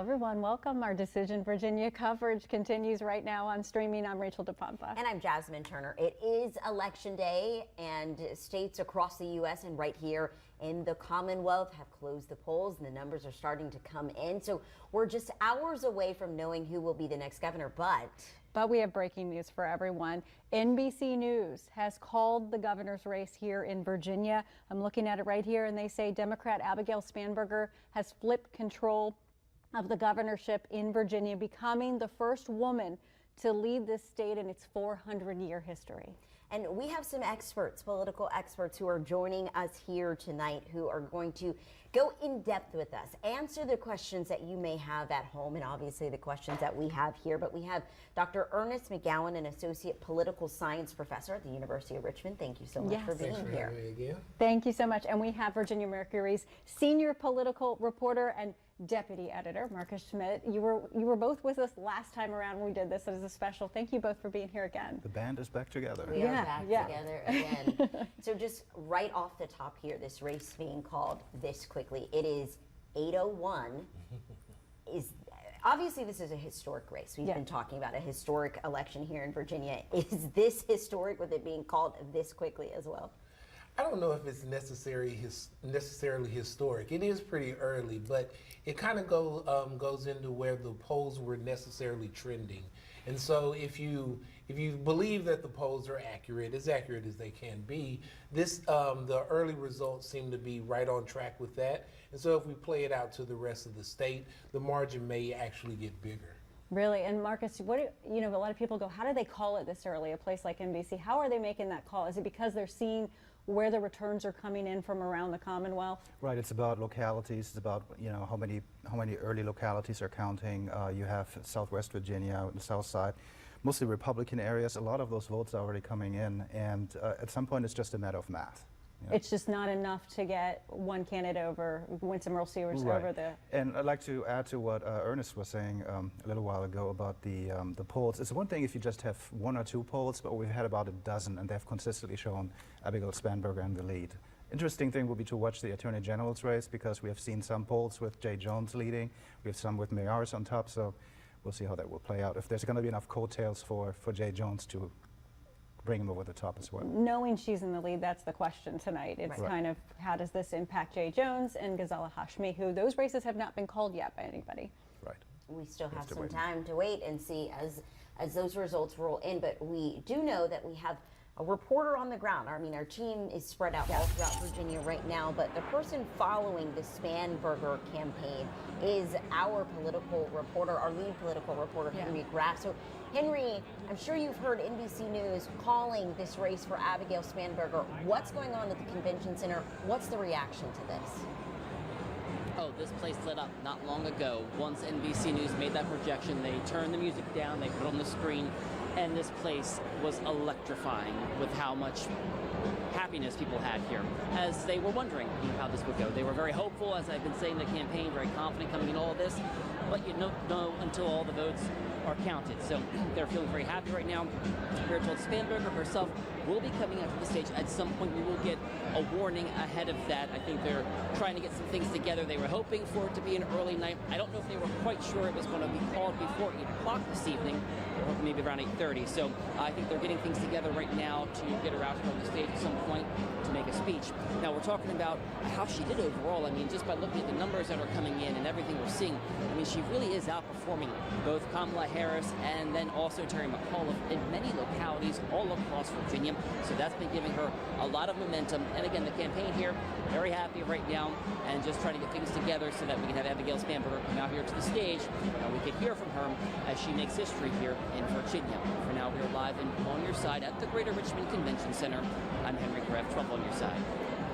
everyone, welcome. Our Decision Virginia coverage continues right now on streaming. I'm Rachel DePompa. And I'm Jasmine Turner. It is Election Day, and states across the U.S. and right here in the Commonwealth have closed the polls, and the numbers are starting to come in. So we're just hours away from knowing who will be the next governor, but we have breaking news for everyone. NBC News has called the governor's race here in Virginia. I'm looking at it right here, and they say Democrat Abigail Spanberger has flipped control of the governorship in Virginia, becoming the first woman to lead this state in its 400-year history. And we have some experts, political experts, who are joining us here tonight, who are going to go in depth with us, answer the questions that you may have at home, and obviously the questions that we have here. But we have Dr. Ernest McGowan, an associate political science professor at the University of Richmond. Thank you so much for being here. Thank you so much. And we have Virginia Mercury's senior political reporter and deputy editor, Marcus Schmidt. You were both with us last time around when we did this as a special. Thank you both for being here again. The band is back together. We are back together again. So just right off the top here, this race being called this quickly, it is 8:01. Obviously this is a historic race. We've been talking about a historic election here in Virginia. Is this historic with it being called this quickly as well? I don't know if it's necessarily historic. It is pretty early, but it kind of goes into where the polls were necessarily trending. And so if you believe that the polls are accurate as they can be, the early results seem to be right on track with that. And so if we play it out to the rest of the state, the margin may actually get bigger. Really? And Marcus, a lot of people go, how do they call it this early, a place like NBC? How are they making that call? Is it because they're seeing where the returns are coming in from around the Commonwealth? Right, it's about localities. It's about how many early localities are counting. You have Southwest Virginia, the South Side, mostly Republican areas. A lot of those votes are already coming in, and at some point it's just a matter of math. Yeah. It's just not enough to get one candidate over, Winsome Earle-Sears over the... And I'd like to add to what Ernest was saying a little while ago about the polls. It's one thing if you just have one or two polls, but we've had about a dozen, and they've consistently shown Abigail Spanberger in the lead. Interesting thing will be to watch the Attorney General's race, because we have seen some polls with Jay Jones leading. We have some with Mayars on top, so we'll see how that will play out. If there's going to be enough coattails for Jay Jones to bring him over the top as well. Knowing she's in the lead, that's the question tonight. It's kind of, how does this impact Jay Jones and Ghazala Hashmi, who those races have not been called yet by anybody. Right. We still have some time to wait and see as those results roll in, but we do know that we have a reporter on the ground. I mean, our team is spread out all throughout Virginia right now, but the person following the Spanberger campaign is our political reporter, our lead political reporter, Henry Graff. So, Henry, I'm sure you've heard NBC News calling this race for Abigail Spanberger. What's going on at the convention center? What's the reaction to this? Oh, this place lit up not long ago. Once NBC News made that projection, they turned the music down, they put it on the screen, and this place was electrifying with how much happiness people had here as they were wondering how this would go. They were very hopeful, as I've been saying in the campaign, very confident coming in all of this, but you don't know until all the votes are counted. So they're feeling very happy right now. We're told Spanberger herself will be coming out to the stage. At some point we will get a warning ahead of that. I think they're trying to get some things together. They were hoping for it to be an early night. I don't know if they were quite sure it was going to be called before 8 o'clock this evening, or maybe around 8:30. So I think they're getting things together right now to get her out here on the stage at some point to make a speech. Now we're talking about how she did overall. I mean, just by looking at the numbers that are coming in and everything we're seeing, I mean, she really is outperforming both Kamala Harris and then also Terry McAuliffe in many localities all across Virginia. So that's been giving her a lot of momentum. And again, the campaign here, very happy right now and just trying to get things together so that we can have Abigail Spanberger come out here to the stage and we can hear from her as she makes history here in Virginia. For now, we're live and on your side at the Greater Richmond Convention Center. I'm Henry Graff, 12 on your side.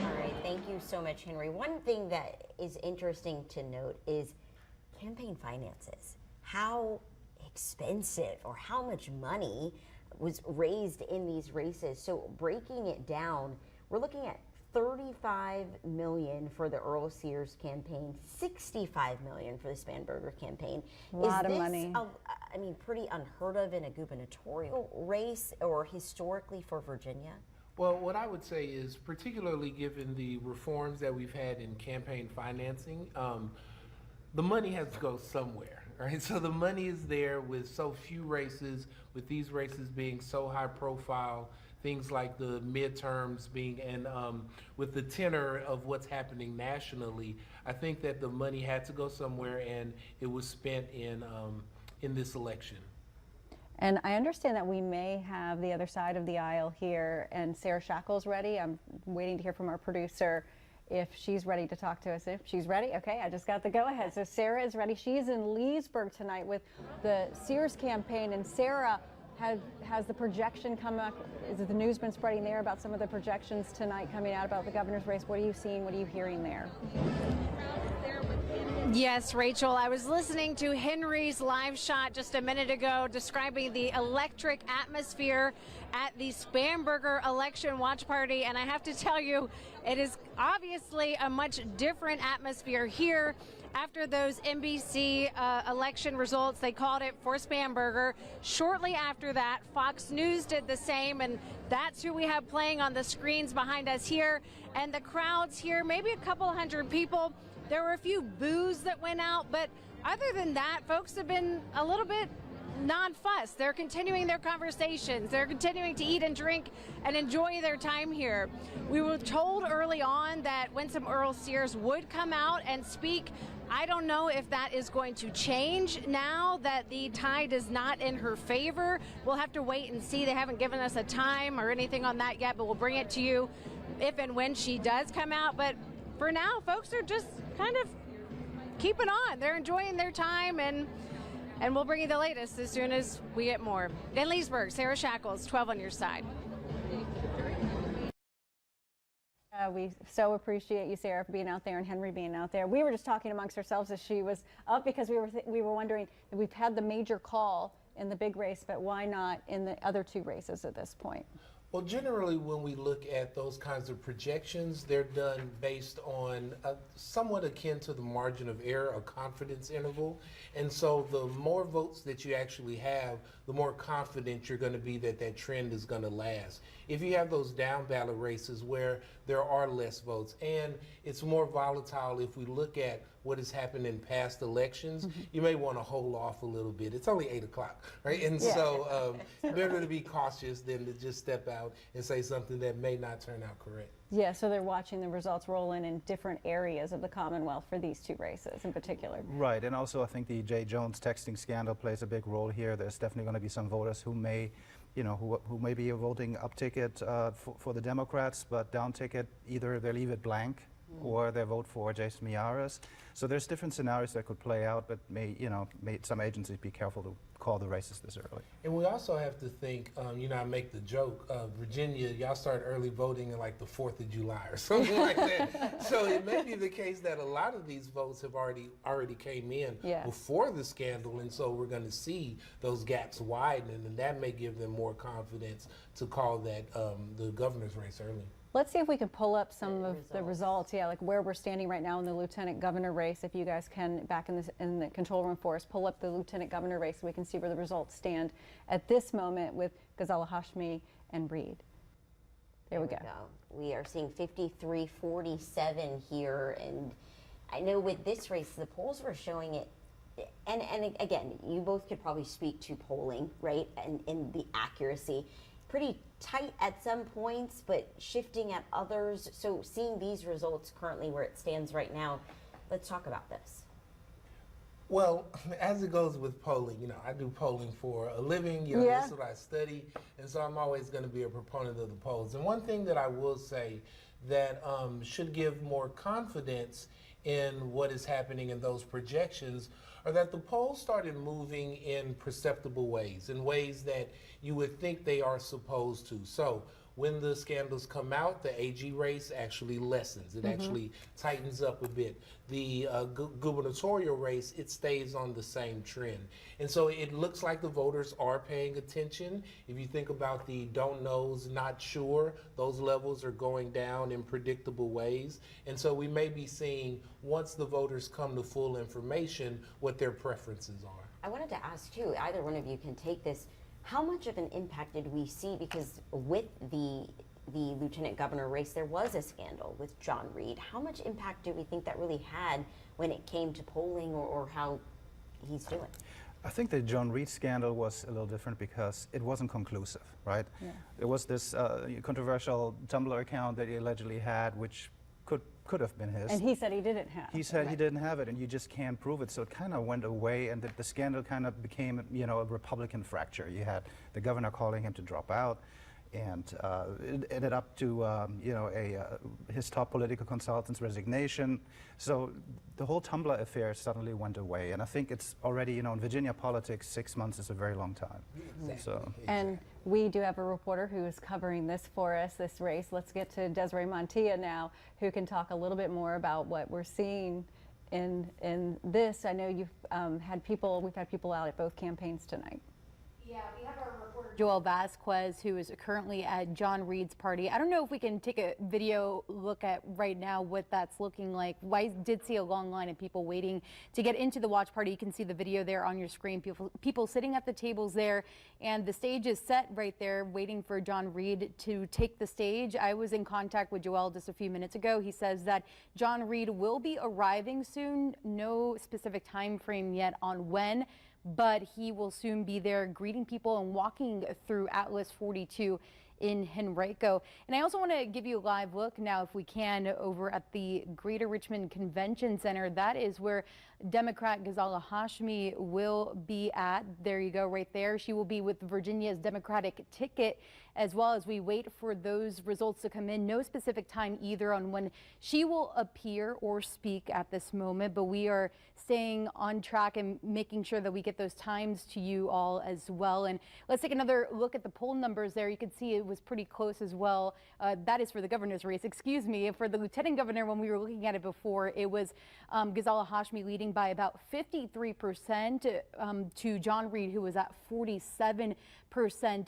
All right, thank you so much, Henry. One thing that is interesting to note is campaign finances. How expensive or how much money was raised in these races. So breaking it down, we're looking at $35 million for the Earle-Sears campaign, $65 million for the Spanberger campaign. A lot of money. I mean, pretty unheard of in a gubernatorial race or historically for Virginia? Well, what I would say is, particularly given the reforms that we've had in campaign financing, the money has to go somewhere, right? So the money is there with so few races, with these races being so high profile, things like the midterms being, and with the tenor of what's happening nationally, I think that the money had to go somewhere, and it was spent in this election. And I understand that we may have the other side of the aisle here, and Sarah Shackle's ready. I'm waiting to hear from our producer if she's ready to talk to us. If she's ready, okay, I just got the go-ahead. So Sarah is ready. She's in Leesburg tonight with the Sears campaign, and Sarah has the projection come up. Is it the news been spreading there about some of the projections tonight coming out about the governor's race? What are you seeing? What are you hearing there? Yes, Rachel, I was listening to Henry's live shot just a minute ago describing the electric atmosphere at the Spanberger election watch party, and I have to tell you, it is obviously a much different atmosphere here after those NBC election results. They called it for Spanberger. Shortly after that, Fox News did the same, and that's who we have playing on the screens behind us here. And the crowds here, maybe a couple hundred people. There were a few boos that went out, but other than that, folks have been a little bit non-fussed. They're continuing their conversations. They're continuing to eat and drink and enjoy their time here. We were told early on that Winsome Earle-Sears would come out and speak. I don't know if that is going to change now that the tide is not in her favor. We'll have to wait and see. They haven't given us a time or anything on that yet, but we'll bring it to you if and when she does come out. But for now, folks are just kind of keeping on. They're enjoying their time, and we'll bring you the latest as soon as we get more. In Leesburg, Sarah Shackles, 12 on your side. We so appreciate you, Sarah, for being out there and Henry being out there. We were just talking amongst ourselves as she was up because we were wondering if we've had the major call in the big race, but why not in the other two races at this point? Well, generally, when we look at those kinds of projections, they're done based on somewhat akin to the margin of error, a confidence interval. And so the more votes that you actually have, the more confident you're going to be that that trend is going to last. If you have those down ballot races where there are less votes, and it's more volatile, if we look at what has happened in past elections, you may want to hold off a little bit. It's only 8 o'clock, right? And so better to be cautious than to just step out and say something that may not turn out correct. Yeah, so they're watching the results roll in different areas of the Commonwealth for these two races in particular. Right, and also I think the Jay Jones texting scandal plays a big role here. There's definitely going to be some voters who may, who may be voting up ticket for the Democrats, but down ticket, either they leave it blank or they vote for Jason Miyares. So there's different scenarios that could play out, but may some agencies be careful to call the races this early. And we also have to think, I make the joke, Virginia, y'all start early voting in like the 4th of July or something like that. So it may be the case that a lot of these votes have already came in before the scandal, and so we're going to see those gaps widen, and that may give them more confidence to call that the governor's race early. Let's see if we can pull up some of the results. Yeah, like where we're standing right now in the lieutenant governor race. If you guys can, back in the control room for us, pull up the lieutenant governor race so we can see where the results stand at this moment with Ghazala Hashmi and Reed. There we go. We are seeing 53-47 here, and I know with this race, the polls were showing it. And again, you both could probably speak to polling, right, and the accuracy. Pretty tight at some points, but shifting at others. So seeing these results currently where it stands right now, let's talk about this. Well, as it goes with polling, I do polling for a living, that's what I study, and so I'm always going to be a proponent of the polls. And one thing that I will say that should give more confidence in what is happening in those projections are that the polls started moving in perceptible ways, in ways that you would think they are supposed to. So when the scandals come out, the AG race actually lessens. It actually tightens up a bit. The gubernatorial race, it stays on the same trend. And so it looks like the voters are paying attention. If you think about the don't knows, not sure, those levels are going down in predictable ways. And so we may be seeing, once the voters come to full information, what their preferences are. I wanted to ask too, either one of you can take this, how much of an impact did we see? Because with the the lieutenant governor race, there was a scandal with John Reed. How much impact do we think that really had when it came to polling or how he's doing? I think the John Reed scandal was a little different because it wasn't conclusive, right? Yeah. There was this controversial Tumblr account that he allegedly had, which could have been his. And he said he didn't have it. He said he didn't have it, and you just can't prove it. So it kind of went away, and the scandal kind of became, you know, a Republican fracture. You had the governor calling him to drop out, and it ended up to, you know, his top political consultant's resignation. So the whole Tumblr affair suddenly went away, and I think it's already, you know, in Virginia politics, 6 months is a very long time. Exactly. So. And we do have a reporter who is covering this for us, this race. Let's get to Desiree Montilla now, who can talk a little bit more about what we're seeing in this. I know we've had people out at both campaigns tonight. Yeah, we have our reporter Joel Vasquez, who is currently at John Reed's party. I don't know if we can take a video look at right now what that's looking like. I did see a long line of people waiting to get into the watch party. You can see the video there on your screen. People sitting at the tables there, and the stage is set right there waiting for John Reed to take the stage. I was in contact with Joel just a few minutes ago. He says that John Reed will be arriving soon. No specific time frame yet on when, but he will soon be there greeting people and walking through Atlas 42 in Henrico. And I also want to give you a live look now, if we can, over at the Greater Richmond Convention Center. That is where Democrat Ghazala Hashmi will be at. There you go, right there. She will be with Virginia's Democratic ticket, as well as we wait for those results to come in. No specific time either on when she will appear or speak at this moment, but we are staying on track and making sure that we get those times to you all as well. And let's take another look at the poll numbers there. You can see it was pretty close as well. That is for the governor's race, excuse me. For the lieutenant governor, when we were looking at it before, it was Ghazala Hashmi leading by about 53% to John Reed, who was at 47%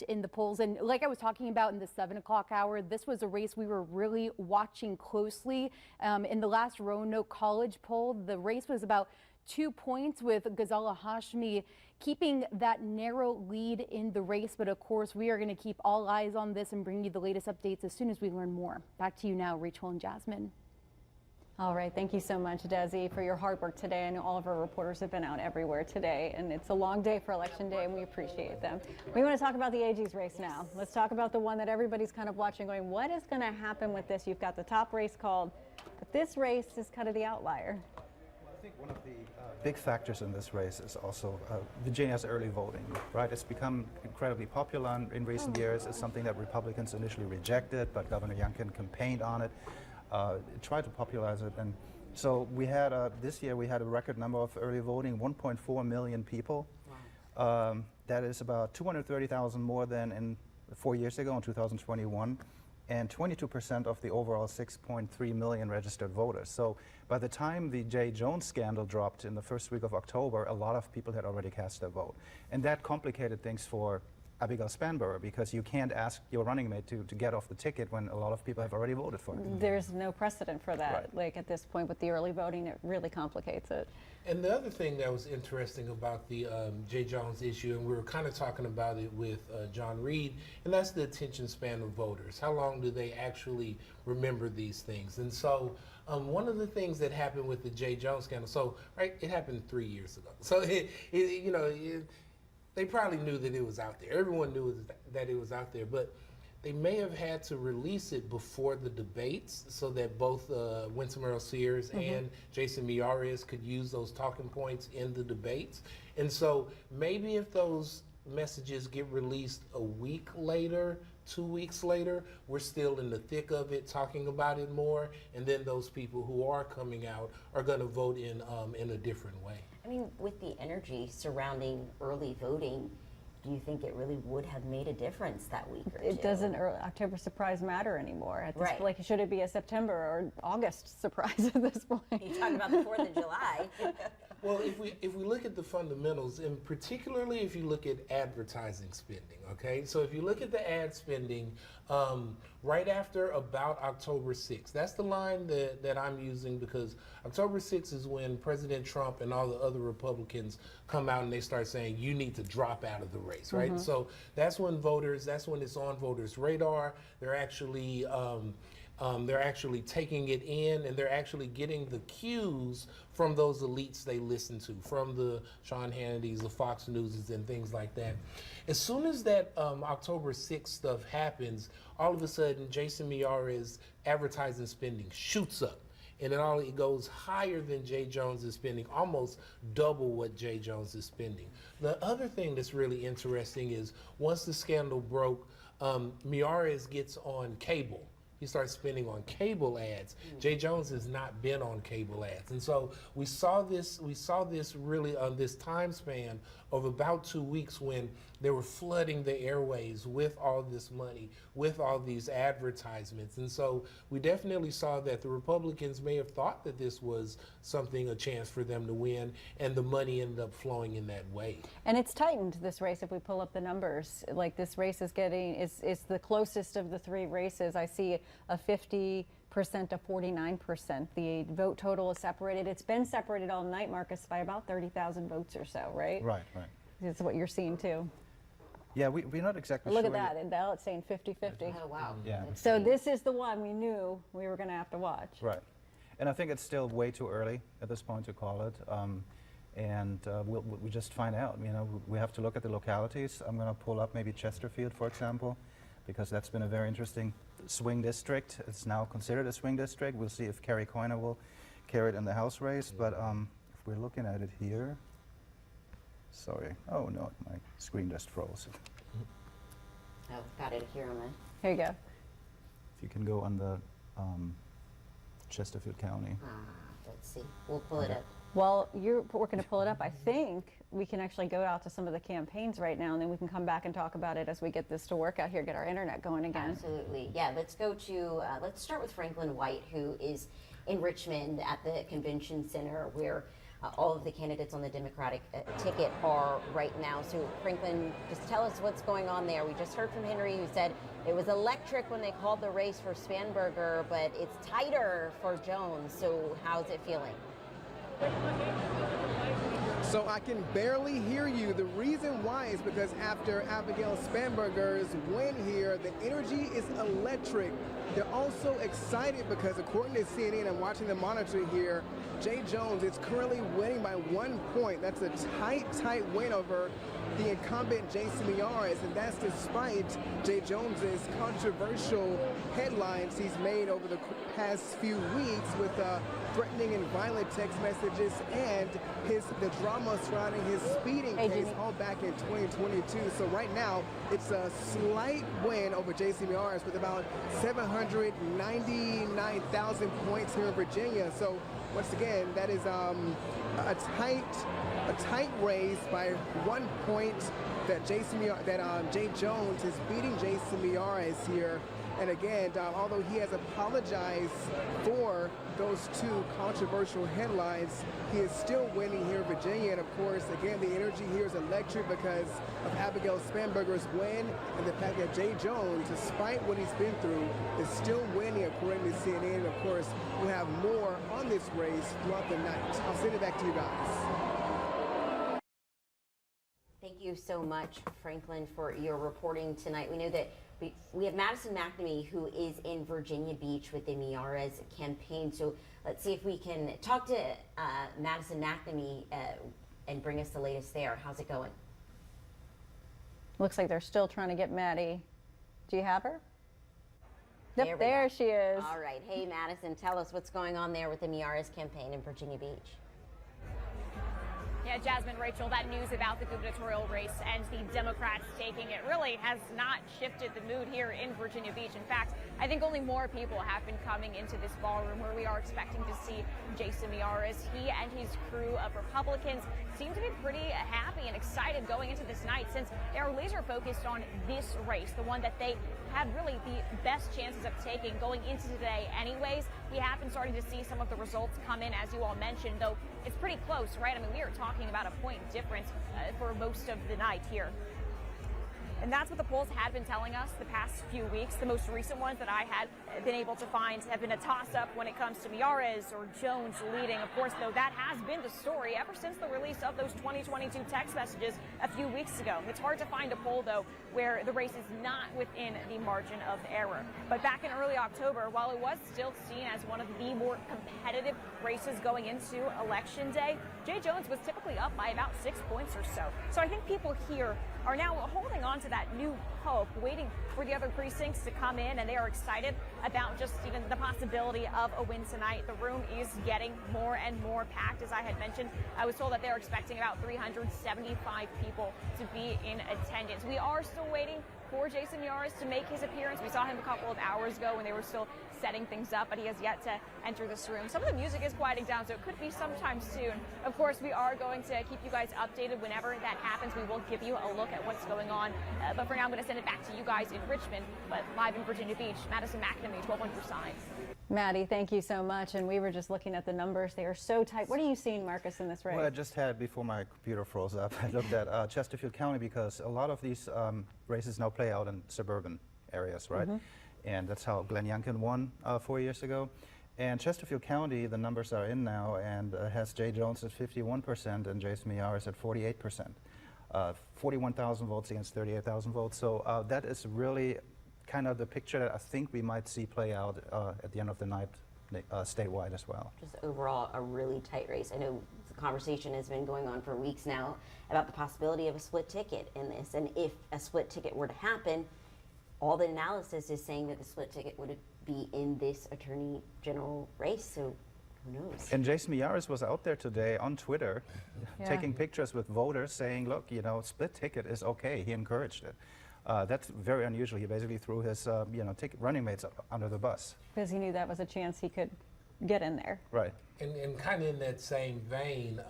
in the polls. And like I was talking about in the 7 o'clock hour, this was a race we were really watching closely. In the last Roanoke College poll, the race was about 2 points, with Ghazala Hashmi keeping that narrow lead in the race. But of course, we are going to keep all eyes on this and bring you the latest updates as soon as we learn more. Back to you now, Rachel and Jasmine. All right, thank you so much, Desi, for your hard work today. I know all of our reporters have been out everywhere today, and it's a long day for Election Day, and we appreciate them. We want to talk about the AG's race now. Let's talk about the one that everybody's kind of watching, going, what is going to happen with this? You've got the top race called, but this race is kind of the outlier. I think one of the big factors in this race is also Virginia's early voting, right? It's become incredibly popular in recent years. It's something that Republicans initially rejected, but Governor Youngkin campaigned on it. Tried to popularize it, and so we had this year we had a record number of early voting, 1.4 million people. Wow. That is about 230,000 more than 4 years ago in 2021, and 22% of the overall 6.3 million registered voters. So by the time the Jay Jones scandal dropped in the first week of October, a lot of people had already cast their vote, and that complicated things for Abigail Spanberger, because you can't ask your running mate to get off the ticket when a lot of people have already voted for it. There's no precedent for that. Right. Like at this point with the early voting, it really complicates it. And the other thing that was interesting about the Jay Jones issue, and we were kind of talking about it with John Reed, and that's the attention span of voters. How long do they actually remember these things? And so one of the things that happened with the Jay Jones scandal, so right, it happened 3 years ago. So they probably knew that it was out there. Everyone knew that it was out there, but they may have had to release it before the debates so that both Winsome Earle-Sears and Jason Miyares could use those talking points in the debates. And so maybe if those messages get released a week later, 2 weeks later, we're still in the thick of it, talking about it more, and then those people who are coming out are going to vote in a different way. I mean, with the energy surrounding early voting, do you think it really would have made a difference that week or two? It doesn't October surprise matter anymore. At this, Right. Like, should it be a September or August surprise at this point? You're talking about the 4th of July. Well, if we look at the fundamentals, and particularly if you look at advertising spending, okay? So if you look at the ad spending, right after about October 6th, that's the line that I'm using, because October 6th is when President Trump and all the other Republicans come out and they start saying, you need to drop out of the race, right? So that's when that's when it's on voters' radar. They're actually taking it in, and they're actually getting the cues from those elites they listen to, from the Sean Hannitys, the Fox Newses, and things like that. As soon as that October 6th stuff happens, all of a sudden, Jason Miyare's advertising spending shoots up. And it goes higher than Jay Jones is spending, almost double what Jay Jones is spending. The other thing that's really interesting is once the scandal broke, Miyares gets on cable. He starts spending on cable ads. Jay Jones has not been on cable ads. And so we saw this really on this time span of about 2 weeks when they were flooding the airways with all this money, with all these advertisements. And so we definitely saw that the Republicans may have thought that this was a chance for them to win, and the money ended up flowing in that way. And it's tightened, this race, if we pull up the numbers. Like, this race is it's the closest of the three races. I see a 50% to 49%. The vote total is separated. It's been separated all night, Marcus, by about 30,000 votes or so, right? Right. That's what you're seeing too. Yeah, we're not exactly Look sure. at that, and now it's saying 50-50. Oh, wow. Yeah. So this is the one we knew we were going to have to watch. Right. And I think it's still way too early at this point to call it. We'll just find out. You know, we have to look at the localities. I'm going to pull up maybe Chesterfield, for example, because that's been a very interesting swing district. It's now considered a swing district. We'll see if Kerry Coyner will carry it in the House race. But if we're looking at it here, sorry. Oh no, my screen just froze. Oh, got it here on the. Here you go. If you can go on the Chesterfield County. Let's see. We'll pull it up. Well, we're going to pull it up. I think we can actually go out to some of the campaigns right now, and then we can come back and talk about it as we get this to work out here, get our internet going again. Absolutely. Yeah, let's go to, let's start with Franklin White, who is in Richmond at the convention center where all of the candidates on the Democratic ticket are right now. So Franklin, just tell us what's going on there. We just heard from Henry, who said it was electric when they called the race for Spanberger, but it's tighter for Jones. So how's it feeling? So I can barely hear you. The reason why is because after Abigail Spanberger's win here, the energy is electric. They're also excited because, according to CNN, I'm watching the monitor here, Jay Jones is currently winning by 1 point. That's a tight win over the incumbent Jason Miyares, and that's despite Jay Jones's controversial headlines he's made over the past few weeks with threatening and violent text messages and the drama surrounding his speeding case all back in 2022. So right now, it's a slight win over Jason Miyares with about 799,000 points here in Virginia. So once again, that is a tight race by 1 point that Jay Jones is beating Jason Miyares here. And again, although he has apologized for those two controversial headlines, he is still winning here in Virginia. And of course, again, the energy here is electric because of Abigail Spanberger's win and the fact that Jay Jones, despite what he's been through, is still winning according to CNN. And of course, we'll have more on this race throughout the night. I'll send it back to you guys. Thank you so much, Franklin, for your reporting tonight. We know that we have Madison McNamee, who is in Virginia Beach with the Miyares campaign. So let's see if we can talk to Madison McNamee and bring us the latest there. How's it going? Looks like they're still trying to get Maddie. Do you have her? Yep, There there she is. All right. Hey, Madison, tell us what's going on there with the Miyares campaign in Virginia Beach. Yeah, Jasmine, Rachel, that news about the gubernatorial race and the Democrats taking it really has not shifted the mood here in Virginia Beach. In fact, I think only more people have been coming into this ballroom where we are expecting to see Jason Miyares. He and his crew of Republicans seem to be pretty happy and excited going into this night since they are laser focused on this race, the one that they had really the best chances of taking going into today anyways. We have been starting to see some of the results come in, as you all mentioned, though it's pretty close, right? I mean, we are talking about a point difference for most of the night here. And that's what the polls had been telling us the past few weeks. The most recent ones that I had been able to find have been a toss-up when it comes to Miyares or Jones leading. Of course, though, that has been the story ever since the release of those 2022 text messages a few weeks ago. It's hard to find a poll, though, where the race is not within the margin of error. But back in early October, while it was still seen as one of the more competitive races going into Election Day, Jay Jones was typically up by about 6 points or so. So I think people here are now holding on to that new hope, waiting for the other precincts to come in, and they are excited about just even the possibility of a win tonight. The room is getting more and more packed. As I had mentioned, I was told that they're expecting about 375 people to be in attendance. We are still waiting for Jason Miyares to make his appearance. We saw him a couple of hours ago when they were still setting things up, but he has yet to enter this room. Some of the music is quieting down, so it could be sometime soon. Of course, we are going to keep you guys updated whenever that happens. We will give you a look at what's going on. But for now, I'm going to send it back to you guys in Richmond, but live in Virginia Beach. Madison McNamee, 12 on your side. Maddie, thank you so much. And we were just looking at the numbers. They are so tight. What are you seeing, Marcus, in this race? Well, I just had, before my computer froze up, I looked at Chesterfield County, because a lot of these races now play out in suburban areas, right? And that's how Glenn Youngkin won 4 years ago. And Chesterfield County, the numbers are in now, and has Jay Jones at 51% and Jason Miyares at 48%. 41,000 votes against 38,000 votes. So that is really kind of the picture that I think we might see play out at the end of the night statewide as well. Just overall a really tight race. I know the conversation has been going on for weeks now about the possibility of a split ticket in this, and if a split ticket were to happen, all the analysis is saying that the split ticket would be in this Attorney General race, so who knows? And Jason Miyares was out there today on Twitter taking pictures with voters saying, look, you know, split ticket is okay. He encouraged it. That's very unusual. He basically threw his running mates under the bus. Because he knew that was a chance he could get in there. Right. And kind of in that same vein,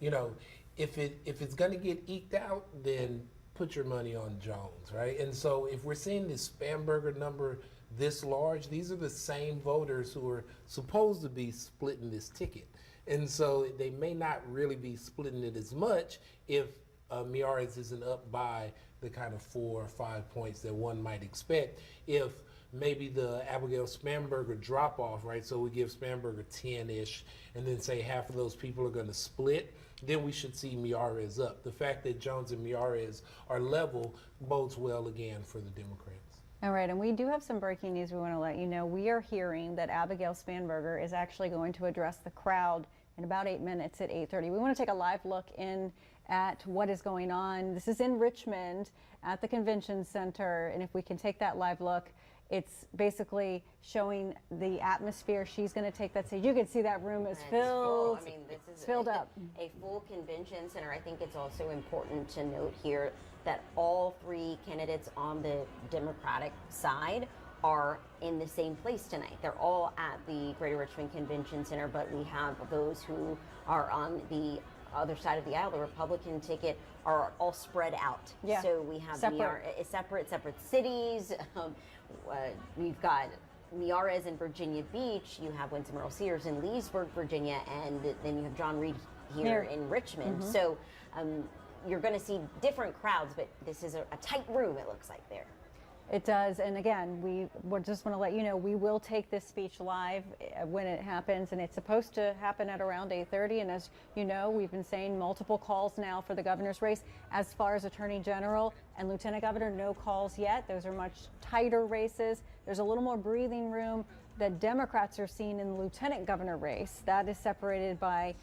you know, if it's going to get eked out, then put your money on Jones, right? And so if we're seeing this Spanberger number this large, these are the same voters who are supposed to be splitting this ticket. And so they may not really be splitting it as much if Miyares isn't up by the kind of 4 or 5 points that one might expect. If maybe the Abigail Spanberger drop off, right? So we give Spanberger 10-ish, and then say half of those people are going to split, then we should see Miyares up. The fact that Jones and Miyares are level bodes well again for the Democrats. All right, and we do have some breaking news we want to let you know. We are hearing that Abigail Spanberger is actually going to address the crowd in about 8 minutes at 8:30. We want to take a live look in at what is going on. This is in Richmond at the Convention Center, and if we can take that live look, it's basically showing the atmosphere. She's going to take that stage. You can see that room is filled. I mean, this is filled up. A full convention center. I think it's also important to note here that all three candidates on the Democratic side are in the same place tonight. They're all at the Greater Richmond Convention Center, but we have those who are on the other side of the aisle, the Republican ticket, are all spread out. Yeah. So we have separate cities. We've got Miyares in Virginia Beach. You have Winsome Earle-Sears in Leesburg, Virginia, and then you have John Reed here in Richmond. So you're going to see different crowds, but this is a tight room, it looks like there. It does, and again, we just want to let you know we will take this speech live when it happens, and it's supposed to happen at around 8:30. And as you know, we've been saying multiple calls now for the governor's race. As far as Attorney General and Lieutenant Governor, no calls yet. Those are much tighter races. There's a little more breathing room that Democrats are seeing in the Lieutenant Governor race. That is separated by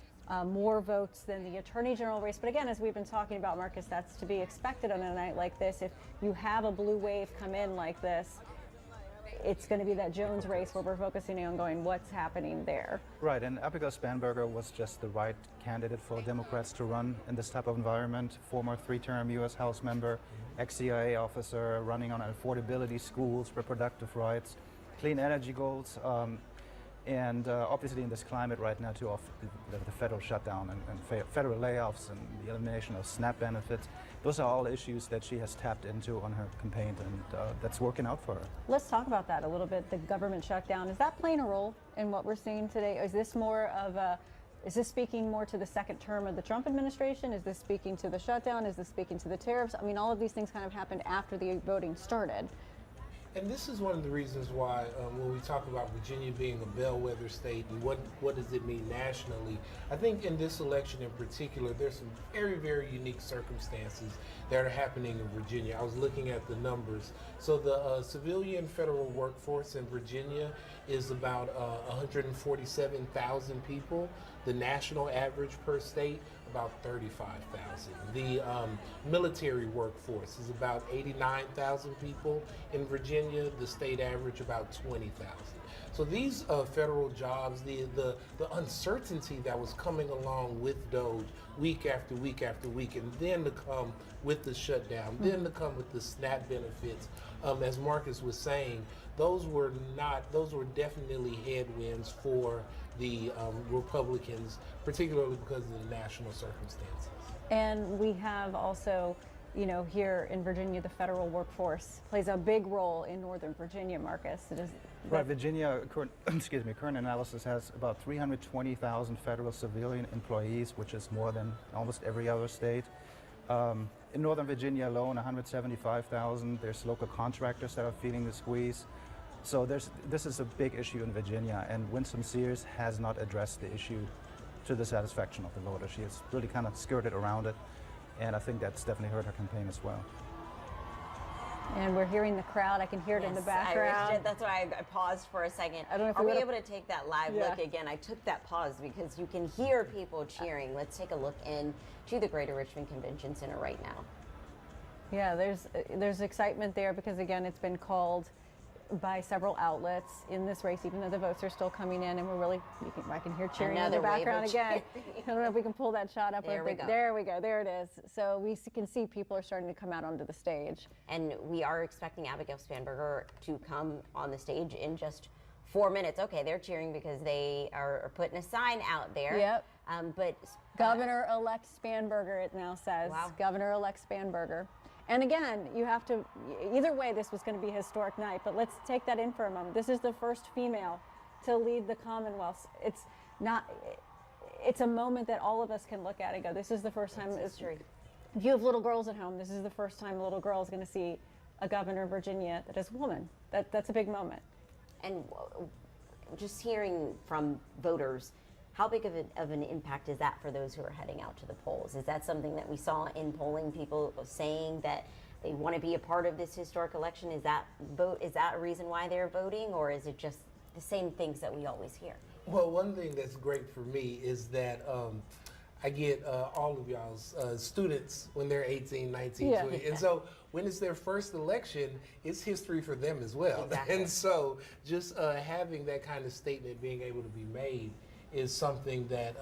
more votes than the Attorney General race. But again, as we've been talking about, Marcus, that's to be expected on a night like this. If you have a blue wave come in like this, it's going to be that Jones race where we're focusing on going, what's happening there? Right, and Abigail Spanberger was just the right candidate for Democrats to run in this type of environment. Former 3-term U.S. House member, ex-CIA officer, running on affordability, schools, reproductive rights, clean energy goals. And obviously in this climate right now too, of the federal shutdown and federal layoffs and the elimination of SNAP benefits, those are all issues that she has tapped into on her campaign, and that's working out for her. Let's talk about that a little bit. The government shutdown, is that playing a role in what we're seeing today? Is this more of a, is this speaking more to the second term of the Trump administration? Is this speaking to the shutdown? Is this speaking to the tariffs? I mean, all of these things kind of happened after the voting started. And this is one of the reasons why when we talk about Virginia being a bellwether state and what does it mean nationally, I think in this election in particular, there's some very, very unique circumstances that are happening in Virginia. I was looking at the numbers. So the civilian federal workforce in Virginia is about 147,000 people. The national average per state, about 35,000. The military workforce is about 89,000 people in Virginia. The state average about 20,000. So these federal jobs, the uncertainty that was coming along with DOGE week after week after week, and then to come with the shutdown, then to come with the SNAP benefits, as Marcus was saying, those were definitely headwinds for the Republicans, particularly because of the national circumstances. And we have also, you know, here in Virginia, the federal workforce plays a big role in Northern Virginia, Marcus. Right, Virginia, current analysis has about 320,000 federal civilian employees, which is more than almost every other state. In Northern Virginia alone, 175,000. There's local contractors that are feeling the squeeze. So this is a big issue in Virginia, and Winsome-Sears has not addressed the issue to the satisfaction of the voters. She has really kind of skirted around it, and I think that's definitely hurt her campaign as well. And we're hearing the crowd. I can hear it in the background. That's why I paused for a second. I don't know if Are we able to take that live look again? I took that pause because you can hear people cheering. Let's take a look into the Greater Richmond Convention Center right now. Yeah, there's excitement there because, again, it's been called by several outlets in this race, even though the votes are still coming in, and we're really, I can hear cheering in the background again. I don't know if we can pull that shot up. There we go. There we go. There it is. So we can see people are starting to come out onto the stage. And we are expecting Abigail Spanberger to come on the stage in just 4 minutes. Okay, they're cheering because they are putting a sign out there. Yep. But Governor-elect Spanberger, it now says. Wow. Governor-elect Spanberger. And again, you have to, either way, this was going to be a historic night, but let's take that in for a moment. This is the first female to lead the Commonwealth. It's a moment that all of us can look at and go, this is the first time. History. If you have little girls at home, this is the first time a little girl is going to see a governor of Virginia that is a woman. That's a big moment. And just hearing from voters, how big of an impact is that for those who are heading out to the polls? Is that something that we saw in polling, people saying that they want to be a part of this historic election? Is that a reason why they're voting, or is it just the same things that we always hear? Well, one thing that's great for me is that I get all of y'all's students when they're 18, 19, 20. And so when it's their first election, it's history for them as well. Exactly. And so just having that kind of statement being able to be made is something that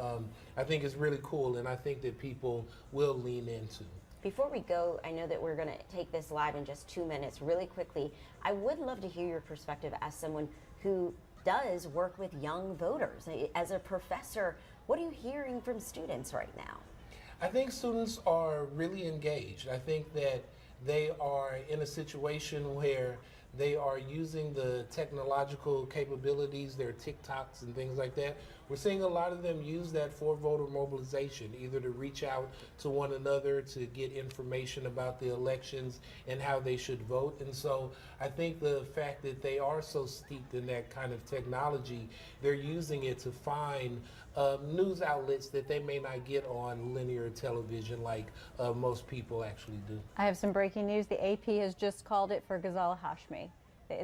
I think is really cool, and I think that people will lean into. Before we go, I know that we're going to take this live in just 2 minutes. Really quickly, I would love to hear your perspective as someone who does work with young voters. As a professor, what are you hearing from students right now? I think students are really engaged. I think that they are in a situation where they are using the technological capabilities, their TikToks and things like that. We're seeing a lot of them use that for voter mobilization, either to reach out to one another to get information about the elections and how they should vote. And so I think the fact that they are so steeped in that kind of technology, they're using it to find news outlets that they may not get on linear television like most people actually do. I have some breaking news. The AP has just called it for Ghazala Hashmi.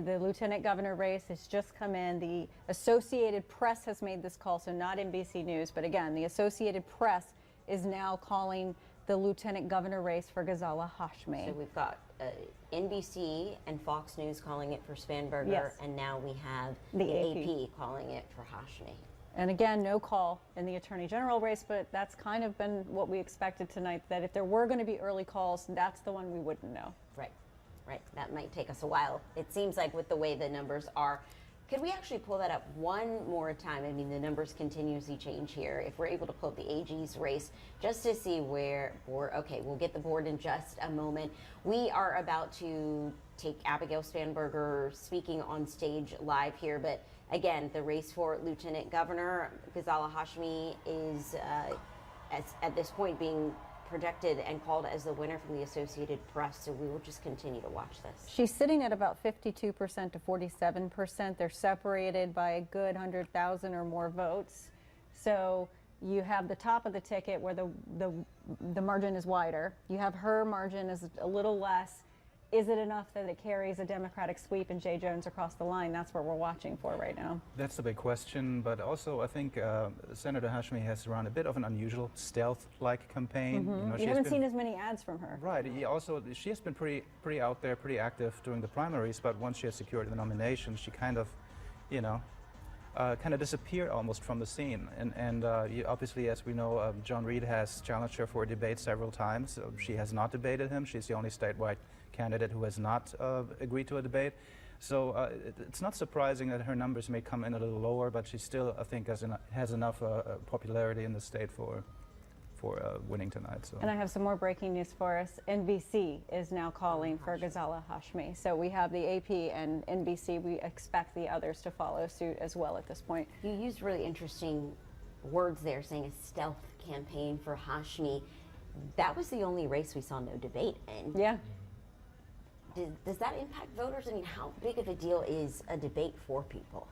The lieutenant governor race has just come in. The Associated Press has made this call, so not NBC News. But again, the Associated Press is now calling the lieutenant governor race for Ghazala Hashmi. So we've got NBC and Fox News calling it for Spanberger, Yes. and now we have The AP calling it for Hashmi. And again, no call in the Attorney General race, but that's kind of been what we expected tonight, that if there were going to be early calls, that's the one we wouldn't know. Right. That might take us a while. It seems like with the way the numbers are. Could we actually pull that up one more time? I mean, the numbers continuously change here. If we're able to pull up the AG's race just to see where, okay, we'll get the board in just a moment. We are about to take Abigail Spanberger speaking on stage live here, but again, the race for Lieutenant Governor, Ghazala Hashmi is at this point being projected and called as the winner from the Associated Press, so we will just continue to watch this. She's sitting at about 52% to 47%. They're separated by a good 100,000 or more votes. So you have the top of the ticket where the margin is wider. You have her margin is a little less. Is it enough that it carries a Democratic sweep and Jay Jones across the line? That's what we're watching for right now. That's the big question, but also I think Senator Hashmi has run a bit of an unusual stealth-like campaign. You know, You haven't seen as many ads from her. Right. She has been pretty out there, pretty active during the primaries, but once she has secured the nomination, she kind of, you know, kind of disappeared almost from the scene. And obviously, as we know, John Reed has challenged her for a debate several times. She has not debated him. She's the only statewide candidate who has not agreed to a debate. So it's not surprising that her numbers may come in a little lower, but she still, I think, has enough popularity in the state for winning tonight. So. And I have some more breaking news for us. NBC is now calling for Ghazala Hashmi. So we have the AP and NBC. We expect the others to follow suit as well at this point. You used really interesting words there, saying a stealth campaign for Hashmi. That was the only race we saw no debate in. Yeah. Does that impact voters? I mean, how big of a deal is a debate for people?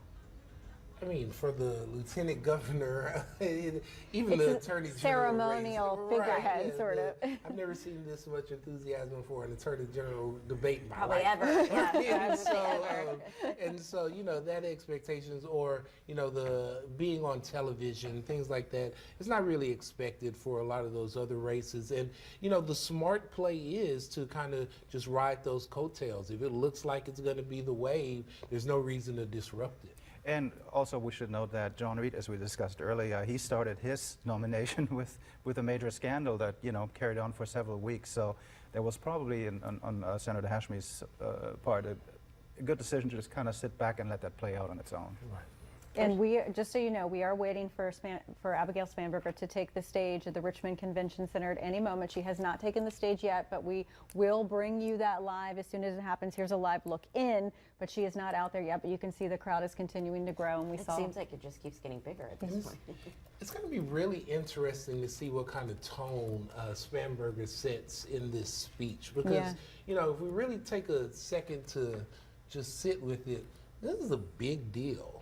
I mean, for the lieutenant governor, even the attorney general ceremonial race, figurehead, right, sort of. I've never seen this much enthusiasm for an attorney general debate in my Probably life. ever. Yeah, and so, you know, that expectations, or, you know, the being on television, things like that, it's not really expected for a lot of those other races. And, you know, the smart play is to kind of just ride those coattails. If it looks like it's going to be the wave, there's no reason to disrupt it. And also, we should note that John Reed, as we discussed earlier, he started his nomination with a major scandal that, you know, carried on for several weeks. So there was probably on Senator Hashmi's part a good decision to just kind of sit back and let that play out on its own. Right. And we, just so you know, we are waiting for Abigail Spanberger to take the stage at the Richmond Convention Center at any moment. She has not taken the stage yet, but we will bring you that live as soon as it happens. Here's a live look in, but she is not out there yet. But you can see the crowd is continuing to grow, and It seems like it just keeps getting bigger at this point. It's going to be really interesting to see what kind of tone Spanberger sets in this speech, because, you know, if we really take a second to just sit with it, this is a big deal.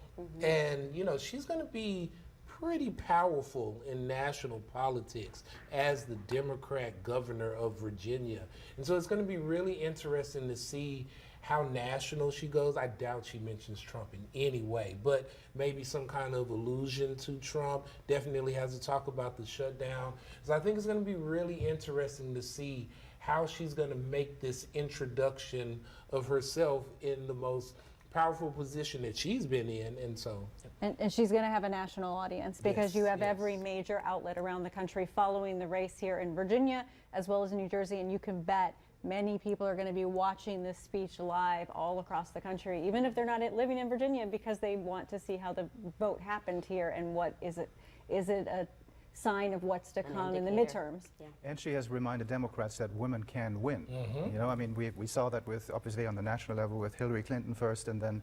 And, you know, she's going to be pretty powerful in national politics as the Democrat governor of Virginia. And so it's going to be really interesting to see how national she goes. I doubt she mentions Trump in any way, but maybe some kind of allusion to Trump. Definitely has to talk about the shutdown. So I think it's going to be really interesting to see how she's going to make this introduction of herself in the most powerful position that she's been in, and so. And she's going to have a national audience because you have every major outlet around the country following the race here in Virginia as well as in New Jersey, and you can bet many people are going to be watching this speech live all across the country, even if they're not living in Virginia, because they want to see how the vote happened here and what is it a sign of what's to come in the midterms. Yeah. And she has reminded Democrats that women can win. You know, I mean, we saw that with, obviously, on the national level with Hillary Clinton first and then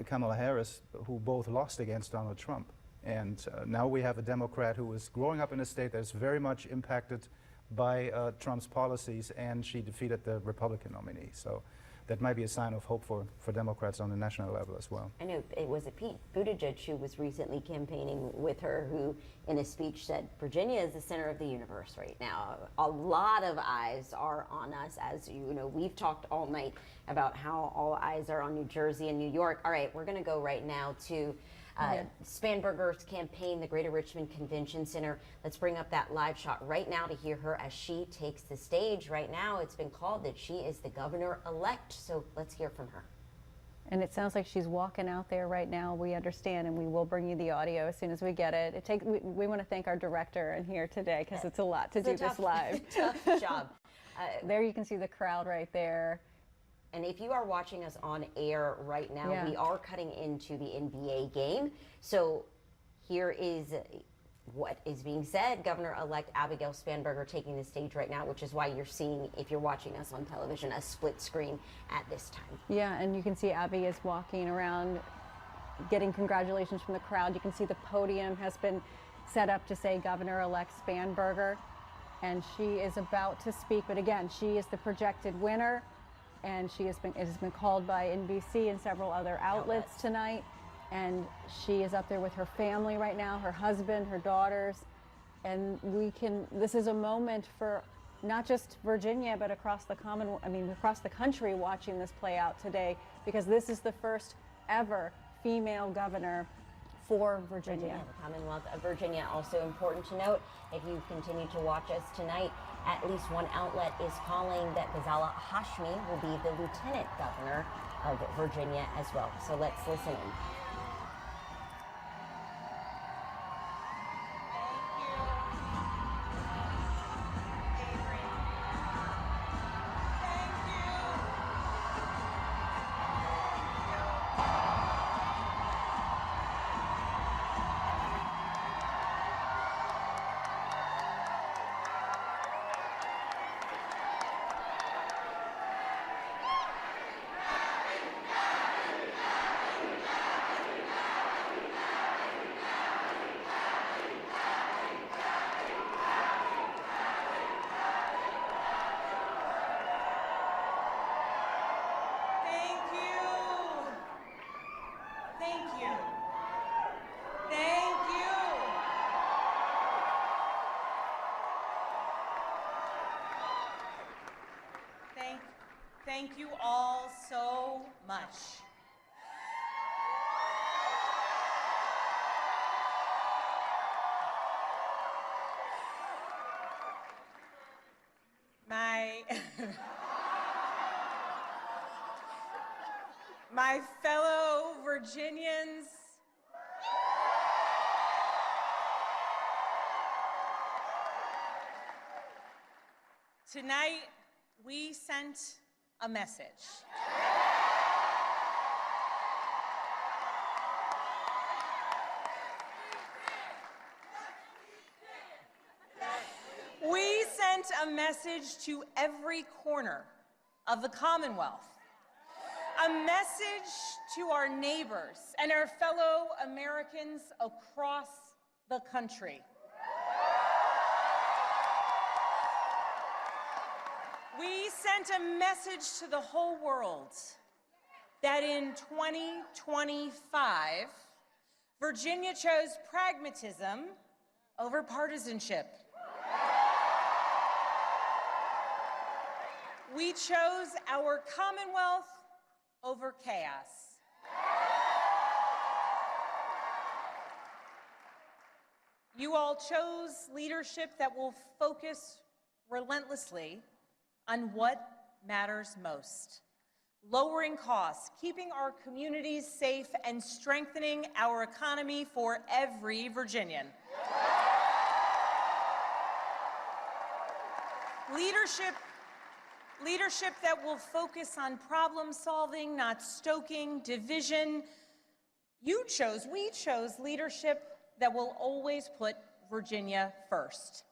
Kamala Harris, who both lost against Donald Trump. And now we have a Democrat who is growing up in a state that is very much impacted by Trump's policies, and she defeated the Republican nominee. So that might be a sign of hope for Democrats on the national level as well. I know it was Pete Buttigieg who was recently campaigning with her, who in a speech said Virginia is the center of the universe right now. A lot of eyes are on us. As you know, we've talked all night about how all eyes are on New Jersey and New York. All right, we're going to go right now to Spanberger's campaign, the Greater Richmond Convention Center. Let's bring up that live shot right now to hear her as she takes the stage. Right now, it's been called that she is the governor-elect, so let's hear from her. And it sounds like she's walking out there right now. We understand, and we will bring you the audio as soon as we get it. We want to thank our director in here today because it's a lot to do this live. Tough job. There you can see the crowd right there. And if you are watching us on air right now, Yeah. we are cutting into the NBA game. So here is what is being said. Governor-elect Abigail Spanberger taking the stage right now, which is why you're seeing, if you're watching us on television, a split screen at this time. Yeah, and you can see Abby is walking around getting congratulations from the crowd. You can see the podium has been set up to say Governor-elect Spanberger, and she is about to speak. But again, she is the projected winner, and it has been called by NBC and several other outlets tonight. And she is up there with her family right now, her husband, her daughters. And this is a moment for not just Virginia, but across the across the country watching this play out today, because this is the first ever female governor for Virginia. The Commonwealth of Virginia. Also important to note, if you continue to watch us tonight, at least one outlet is calling that Ghazala Hashmi will be the lieutenant governor of Virginia as well. So let's listen in. Thank you all so much. My fellow Virginians, tonight we sent a message. We sent a message to every corner of the Commonwealth, a message to our neighbors and our fellow Americans across the country. We sent a message to the whole world that in 2025, Virginia chose pragmatism over partisanship. We chose our Commonwealth over chaos. You all chose leadership that will focus relentlessly on what matters most: lowering costs, keeping our communities safe, and strengthening our economy for every Virginian. Leadership that will focus on problem solving, not stoking division. We chose leadership that will always put Virginia first.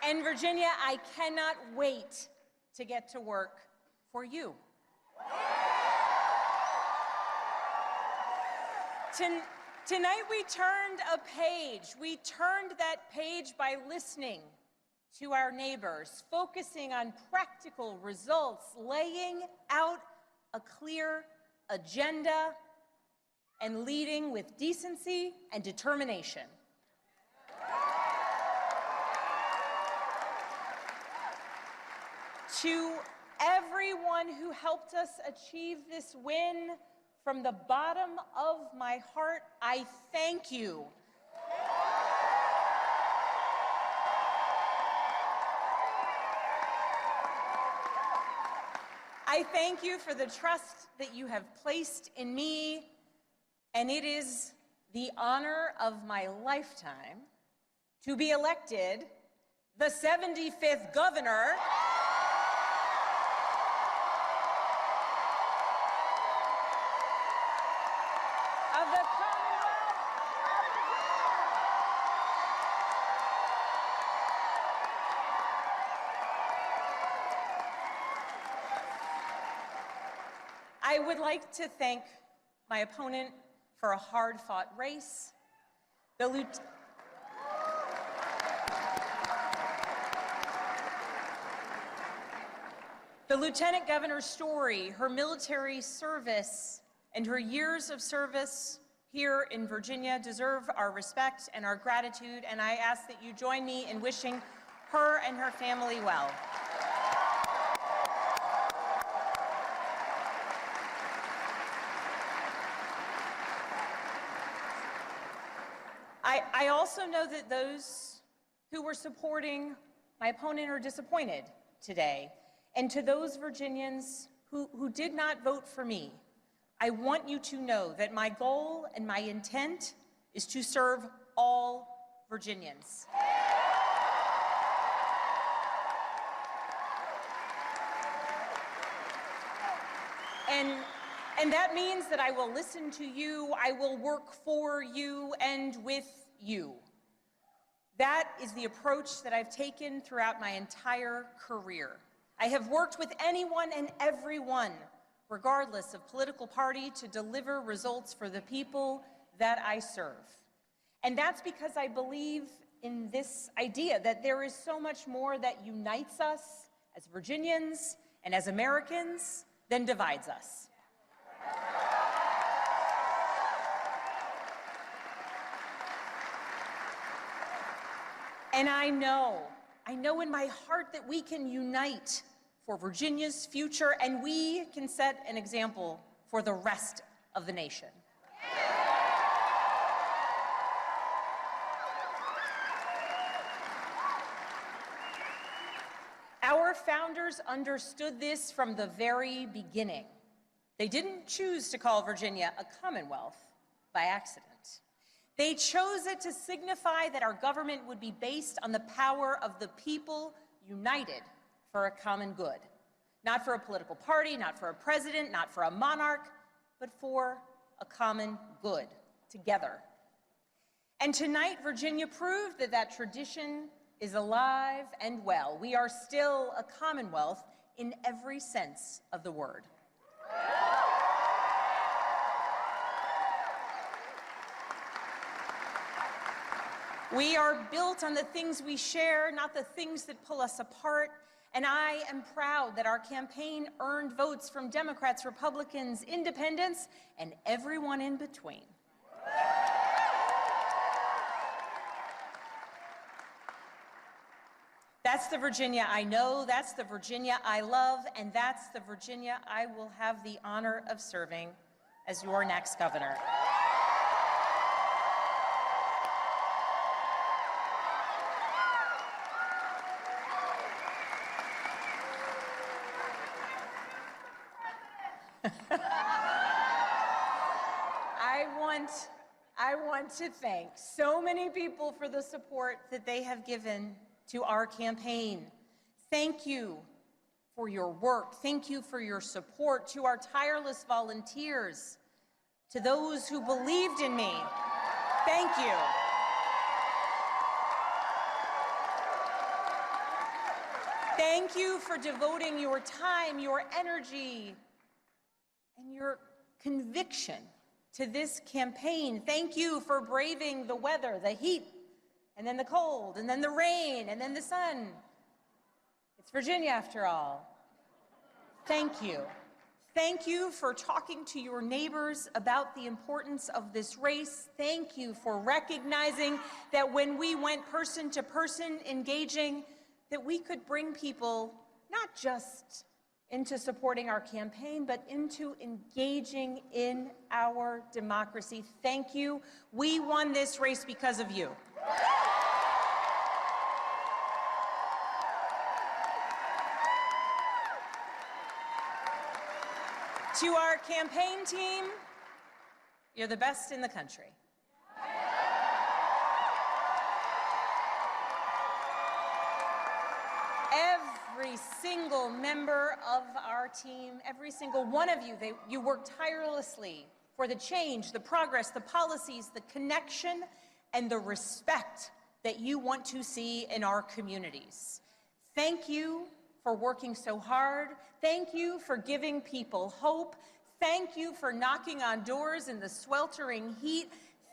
And Virginia, I cannot wait to get to work for you. Tonight we turned a page. We turned that page by listening to our neighbors, focusing on practical results, laying out a clear agenda, and leading with decency and determination. To everyone who helped us achieve this win, from the bottom of my heart, I thank you. I thank you for the trust that you have placed in me, and it is the honor of my lifetime to be elected the 75th governor of the Commonwealth of Virginia. I would like to thank my opponent for a hard-fought race. The Lieutenant Governor's story, her military service, and her years of service here in Virginia deserve our respect and our gratitude, and I ask that you join me in wishing her and her family well. I also know that those who were supporting my opponent are disappointed today. And to those Virginians who did not vote for me, I want you to know that my goal and my intent is to serve all Virginians. And that means that I will listen to you, I will work for you and with you. That is the approach that I've taken throughout my entire career. I have worked with anyone and everyone, regardless of political party, to deliver results for the people that I serve. And that's because I believe in this idea that there is so much more that unites us as Virginians and as Americans than divides us. And I know in my heart that we can unite for Virginia's future, and we can set an example for the rest of the nation. Our founders understood this from the very beginning. They didn't choose to call Virginia a Commonwealth by accident. They chose it to signify that our government would be based on the power of the people united for a common good. Not for a political party, not for a president, not for a monarch, but for a common good, together. And tonight, Virginia proved that that tradition is alive and well. We are still a Commonwealth in every sense of the word. We are built on the things we share, not the things that pull us apart. And I am proud that our campaign earned votes from Democrats, Republicans, independents, and everyone in between. That's the Virginia I know, that's the Virginia I love, and that's the Virginia I will have the honor of serving as your next governor. I want to thank so many people for the support that they have given to our campaign. Thank you for your work. Thank you for your support. To our tireless volunteers, to those who believed in me, thank you. Thank you for devoting your time, your energy, and your conviction to this campaign. Thank you for braving the weather, the heat, and then the cold, and then the rain, and then the sun. It's Virginia after all. Thank you. Thank you for talking to your neighbors about the importance of this race. Thank you for recognizing that when we went person to person engaging, that we could bring people not just into supporting our campaign, but into engaging in our democracy. Thank you. We won this race because of you. To our campaign team, you're the best in the country. every single member of our team, every single one of you. You worked tirelessly for the change, the progress, the policies, the connection, and the respect that you want to see in our communities. Thank you for working so hard. Thank you for giving people hope. Thank you for knocking on doors in the sweltering heat.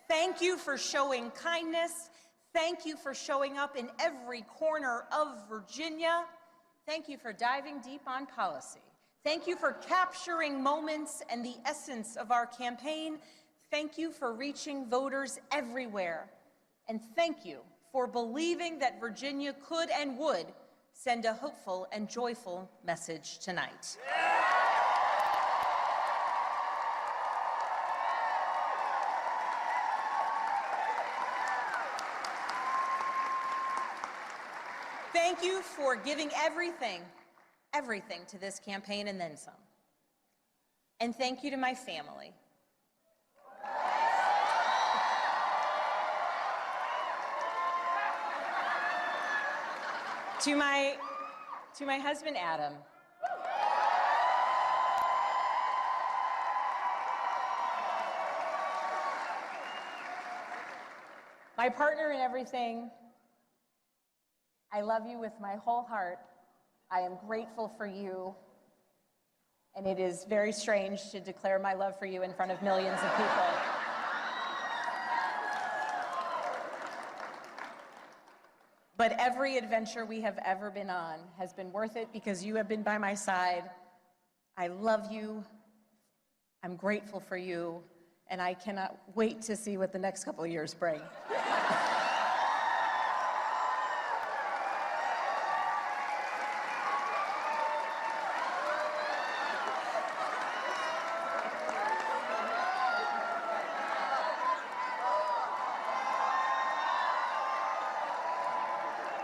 Thank you for showing kindness. Thank you for showing up in every corner of Virginia. Thank you for diving deep on policy. Thank you for capturing moments and the essence of our campaign. Thank you for reaching voters everywhere. And thank you for believing that Virginia could and would send a hopeful and joyful message tonight. Thank you for giving everything to this campaign and then some. And thank you to my family. To my husband, Adam. My partner in everything. I love you with my whole heart. I am grateful for you. And it is very strange to declare my love for you in front of millions of people. But every adventure we have ever been on has been worth it because you have been by my side. I love you. I'm grateful for you. And I cannot wait to see what the next couple of years bring.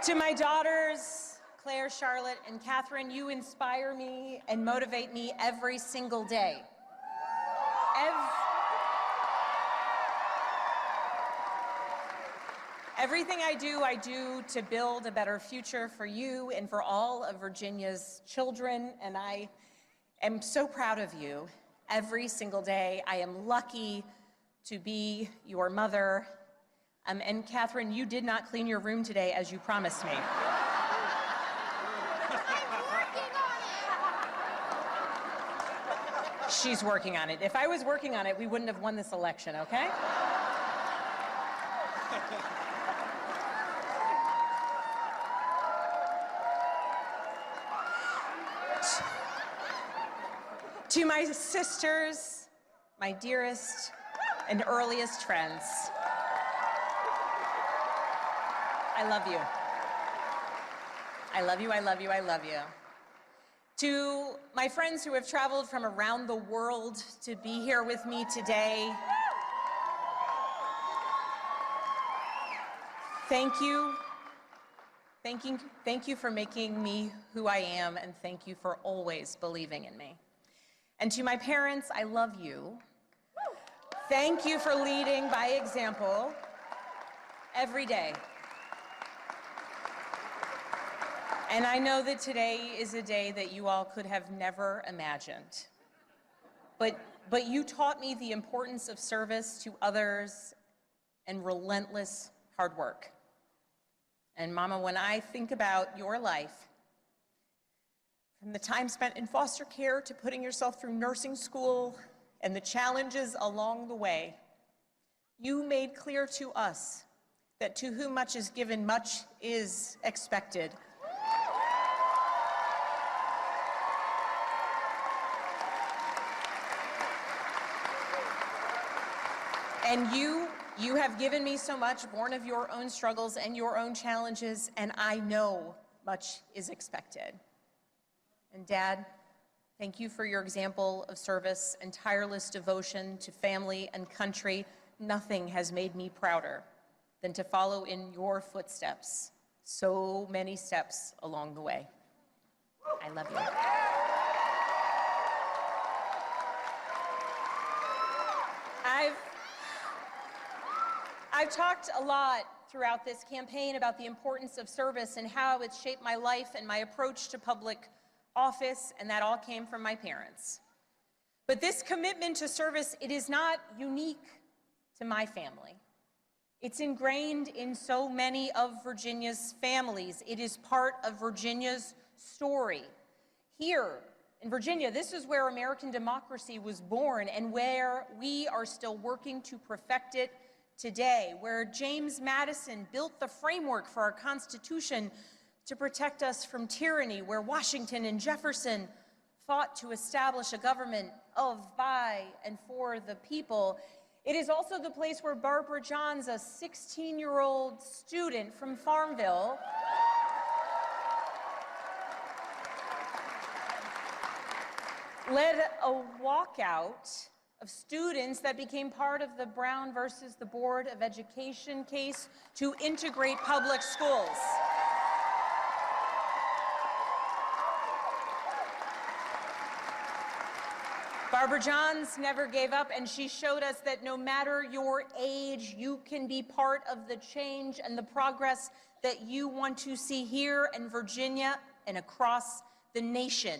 To my daughters, Claire, Charlotte, and Catherine, you inspire me and motivate me every single day. Everything I do to build a better future for you and for all of Virginia's children, and I am so proud of you every single day. I am lucky to be your mother. And Catherine, you did not clean your room today as you promised me. She's working on it. If I was working on it, we wouldn't have won this election, okay? To my sisters, my dearest and earliest friends, I love you. I love you, I love you, I love you. To my friends who have traveled from around the world to be here with me today, thank you. Thank you for making me who I am, and thank you for always believing in me. And to my parents, I love you. Thank you for leading by example every day. And I know that today is a day that you all could have never imagined. But you taught me the importance of service to others and relentless hard work. And Mama, when I think about your life, from the time spent in foster care to putting yourself through nursing school and the challenges along the way, you made clear to us that to whom much is given, much is expected. And you have given me so much, born of your own struggles and your own challenges, and I know much is expected. And Dad, thank you for your example of service and tireless devotion to family and country. Nothing has made me prouder than to follow in your footsteps, so many steps along the way. I love you. I've talked a lot throughout this campaign about the importance of service and how it's shaped my life and my approach to public office, and that all came from my parents. But this commitment to service, it is not unique to my family. It's ingrained in so many of Virginia's families. It is part of Virginia's story. Here in Virginia, this is where American democracy was born and where we are still working to perfect it today, where James Madison built the framework for our Constitution to protect us from tyranny, where Washington and Jefferson fought to establish a government of, by, and for the people. It is also the place where Barbara Johns, a 16-year-old student from Farmville, led a walkout of students that became part of the Brown versus the Board of Education case to integrate public schools. Barbara Johns never gave up, and she showed us that no matter your age, you can be part of the change and the progress that you want to see here in Virginia and across the nation.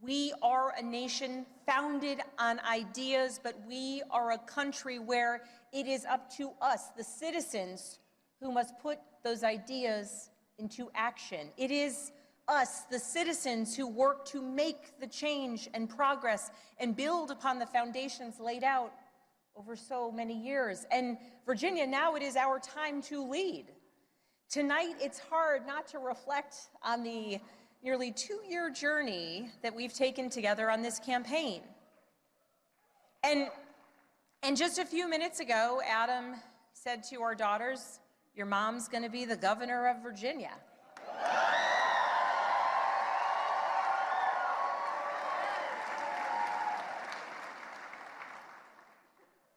We are a nation founded on ideas, but we are a country where it is up to us, the citizens, who must put those ideas into action. It is us, the citizens, who work to make the change and progress and build upon the foundations laid out over so many years. And Virginia, now it is our time to lead. Tonight, it's hard not to reflect on the nearly 2-year journey that we've taken together on this campaign. And just a few minutes ago, Adam said to our daughters, "Your mom's going to be the governor of Virginia."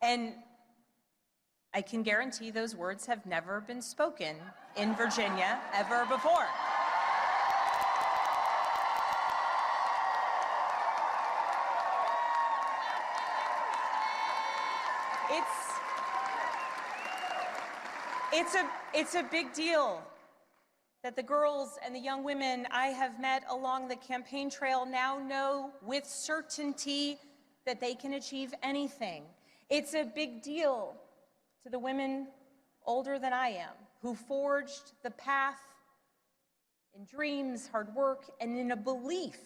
And I can guarantee those words have never been spoken in Virginia ever before. It's a big deal that the girls and the young women I have met along the campaign trail now know with certainty that they can achieve anything. It's a big deal to the women older than I am who forged the path in dreams, hard work, and in a belief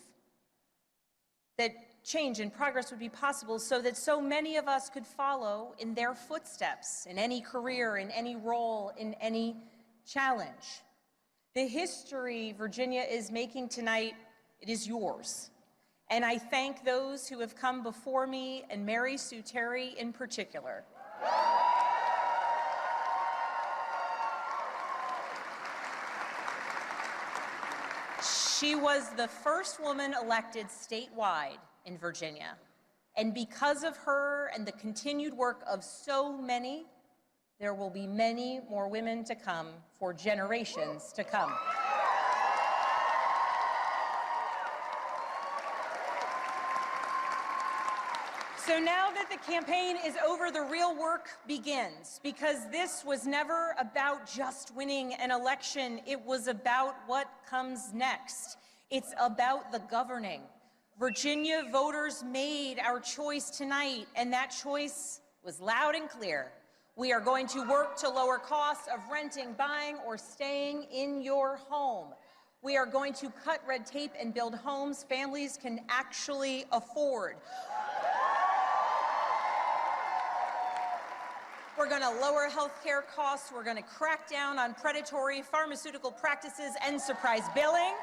that change and progress would be possible so that so many of us could follow in their footsteps in any career, in any role, in any challenge. The history Virginia is making tonight, it is yours. And I thank those who have come before me, and Mary Sue Terry in particular. She was the first woman elected statewide in Virginia. And because of her and the continued work of so many, there will be many more women to come for generations to come. So now that the campaign is over, the real work begins, because this was never about just winning an election. It was about what comes next. It's about the governing. Virginia voters made our choice tonight, and that choice was loud and clear. We are going to work to lower costs of renting, buying, or staying in your home. We are going to cut red tape and build homes families can actually afford. We're going to lower health care costs. We're going to crack down on predatory pharmaceutical practices and surprise billing.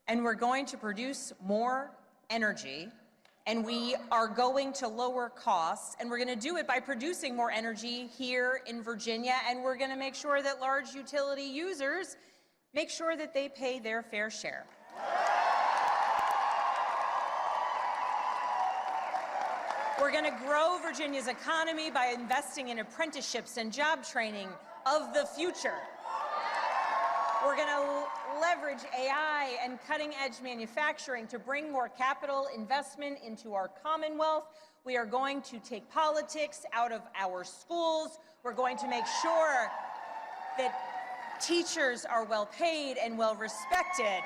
And we're going to produce more energy, and we are going to lower costs, and we're going to do it by producing more energy here in Virginia, and we're going to make sure that large utility users make sure that they pay their fair share. We're going to grow Virginia's economy by investing in apprenticeships and job training of the future. We're going to leverage AI and cutting-edge manufacturing to bring more capital investment into our Commonwealth. We are going to take politics out of our schools. We're going to make sure that teachers are well paid and well respected.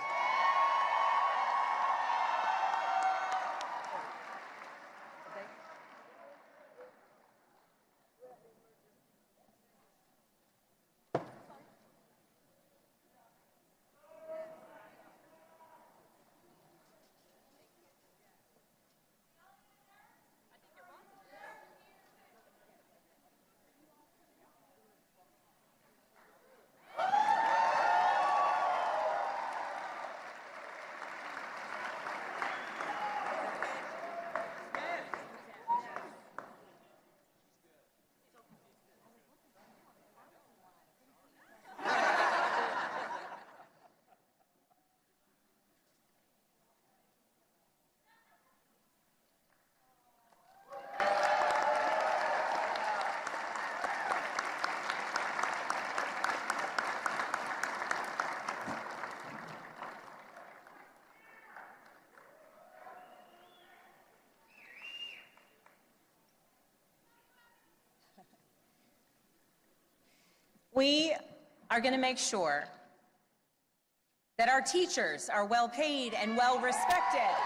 We are going to make sure that our teachers are well paid and well respected.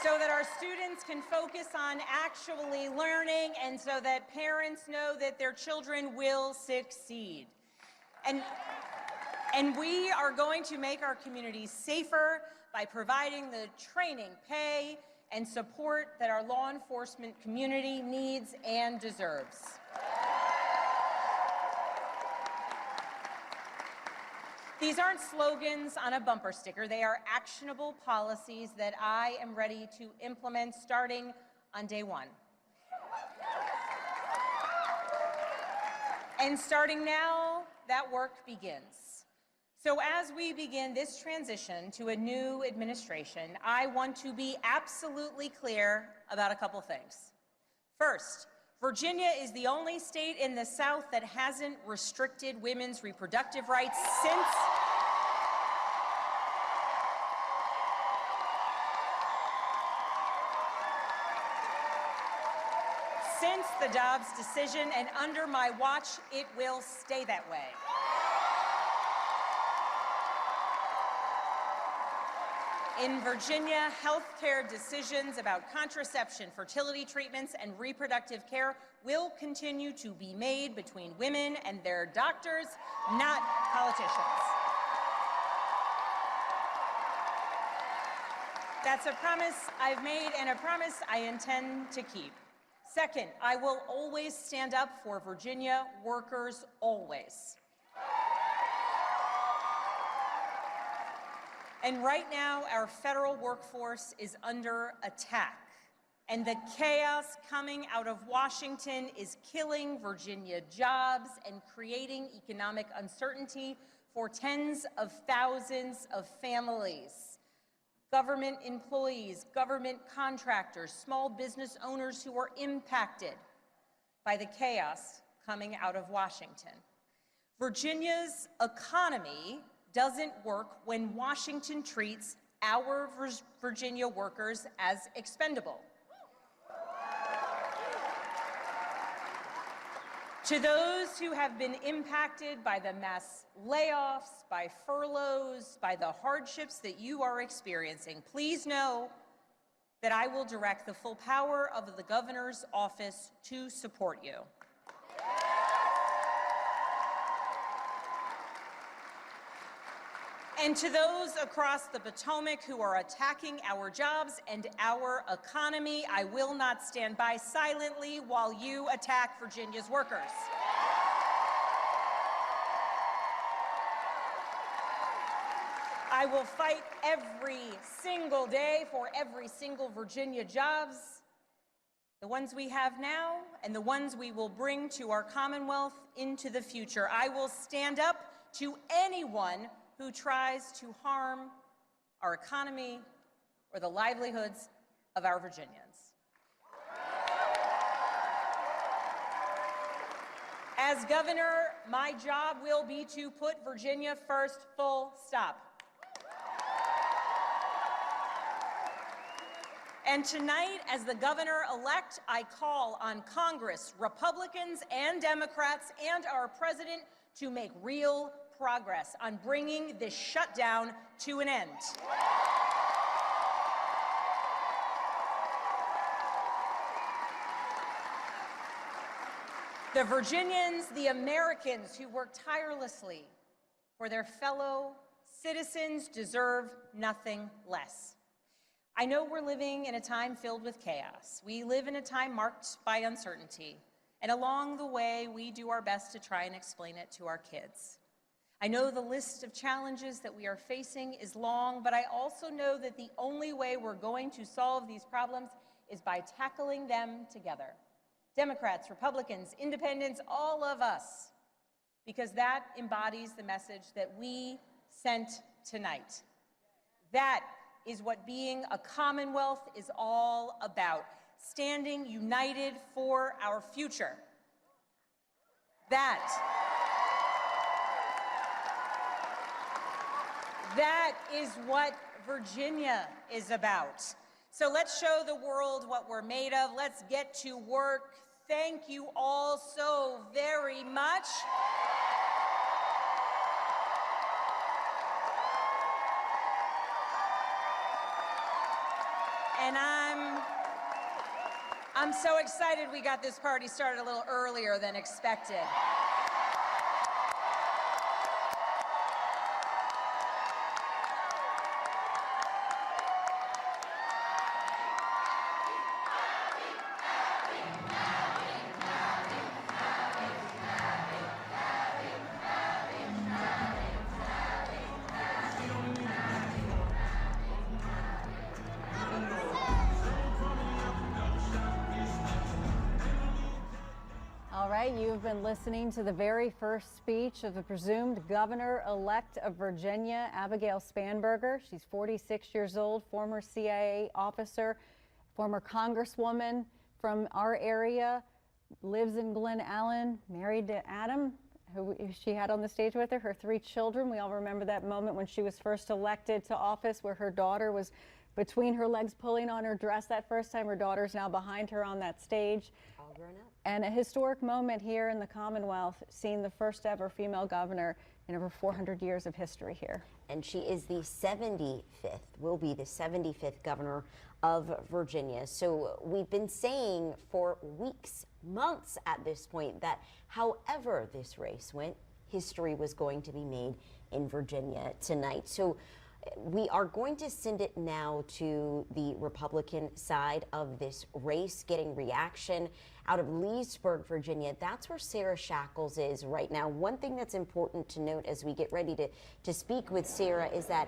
So that our students can focus on actually learning and so that parents know that their children will succeed. And we are going to make our communities safer by providing the training, pay, and support that our law enforcement community needs and deserves. These aren't slogans on a bumper sticker. They are actionable policies that I am ready to implement starting on day one. And starting now, that work begins. So as we begin this transition to a new administration, I want to be absolutely clear about a couple things. First, Virginia is the only state in the South that hasn't restricted women's reproductive rights since the Dobbs decision, and under my watch, it will stay that way. In Virginia, healthcare decisions about contraception, fertility treatments, and reproductive care will continue to be made between women and their doctors, not politicians. That's a promise I've made and a promise I intend to keep. Second, I will always stand up for Virginia workers, always. And right now, our federal workforce is under attack. And the chaos coming out of Washington is killing Virginia jobs and creating economic uncertainty for tens of thousands of families. Government employees, government contractors, small business owners who are impacted by the chaos coming out of Washington. Virginia's economy doesn't work when Washington treats our Virginia workers as expendable. To those who have been impacted by the mass layoffs, by furloughs, by the hardships that you are experiencing, please know that I will direct the full power of the governor's office to support you. And to those across the Potomac who are attacking our jobs and our economy, I will not stand by silently while you attack Virginia's workers. I will fight every single day for every single Virginia jobs, the ones we have now and the ones we will bring to our Commonwealth into the future. I will stand up to anyone who tries to harm our economy or the livelihoods of our Virginians. As governor, my job will be to put Virginia first, full stop. And tonight, as the governor-elect, I call on Congress, Republicans and Democrats, and our president to make real progress on bringing this shutdown to an end. The Virginians, the Americans who work tirelessly for their fellow citizens deserve nothing less. I know we're living in a time filled with chaos. We live in a time marked by uncertainty, and along the way, we do our best to try and explain it to our kids. I know the list of challenges that we are facing is long, but I also know that the only way we're going to solve these problems is by tackling them together. Democrats, Republicans, independents, all of us, because that embodies the message that we sent tonight. That is what being a Commonwealth is all about, standing united for our future. That is what Virginia is about. So let's show the world what we're made of. Let's get to work. Thank you all so very much. And I'm so excited we got this party started a little earlier than expected. All right, you've been listening to the very first speech of the presumed governor-elect of Virginia, Abigail Spanberger. She's 46 years old, former CIA officer, former congresswoman from our area, lives in Glen Allen, married to Adam, who she had on the stage with her, her 3 children. We all remember that moment when she was first elected to office where her daughter was between her legs pulling on her dress that first time. Her daughter's now behind her on that stage. All grown up. And a historic moment here in the Commonwealth, seeing the first ever female governor in over 400 years of history here. And she is the 75th, will be the 75th governor of Virginia. So we've been saying for weeks, months at this point, that however this race went, history was going to be made in Virginia tonight. So we are going to send it now to the Republican side of this race, getting reaction out of Leesburg, Virginia. That's where Sarah Shackles is right now. One thing that's important to note as we get ready to speak with Sarah is that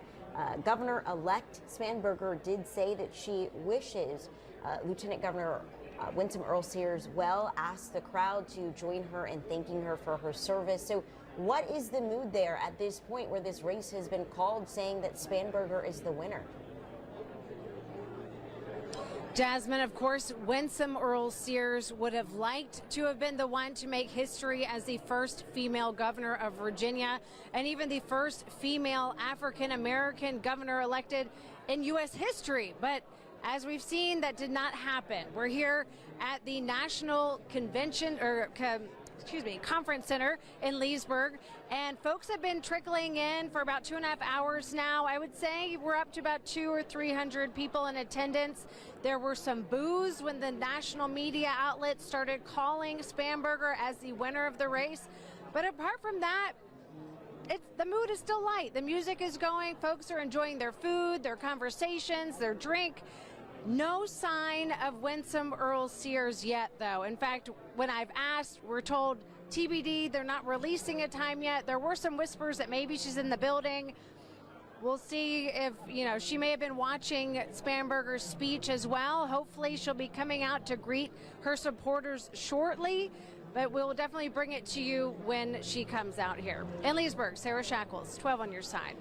Governor-elect Spanberger did say that she wishes Lieutenant Governor Winsome Earle-Sears well, asked the crowd to join her in thanking her for her service. So what is the mood there at this point where this race has been called, saying that Spanberger is the winner? Jasmine, of course, Winsome Earle-Sears would have liked to have been the one to make history as the first female governor of Virginia and even the first female African-American governor elected in U.S. history. But as we've seen, that did not happen. We're here at the National Convention, or Conference Center in Leesburg, and folks have been trickling in for about 2.5 hours now. I would say we're up to about 200 or 300 people in attendance. There were some boos when the national media outlets started calling Spanberger as the winner of the race. But apart from that, the mood is still light. The music is going. Folks are enjoying their food, their conversations, their drink. No sign of Winsome Earle-Sears yet, though. In fact, when I've asked, we're told TBD, they're not releasing a time yet. There were some whispers that maybe she's in the building. We'll see if, she may have been watching Spanberger's speech as well. Hopefully she'll be coming out to greet her supporters shortly, but we'll definitely bring it to you when she comes out here. In Leesburg, Sarah Shackles, 12 on your side.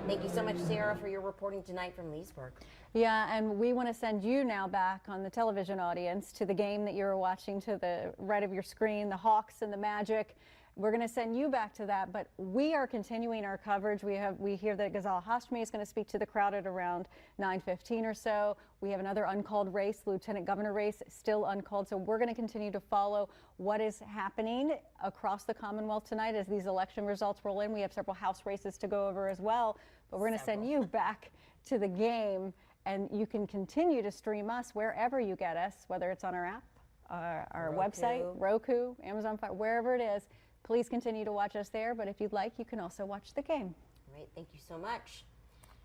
Thank you so much, Sarah, for your reporting tonight from Leesburg. Yeah, and we want to send you now back on the television audience to the game that you were watching to the right of your screen, the Hawks and the Magic. We're going to send you back to that, but we are continuing our coverage. We hear that Ghazal Hashmi is going to speak to the crowd at around 9:15 or so. We have another uncalled race, Lieutenant Governor race, still uncalled. So we're going to continue to follow what is happening across the Commonwealth tonight as these election results roll in. We have several House races to go over as well, but we're going to send you back to the game, and you can continue to stream us wherever you get us, whether it's on our app, our website, Roku, Amazon Fire, wherever it is. Please continue to watch us there, but if you'd like, you can also watch the game. All right, thank you so much.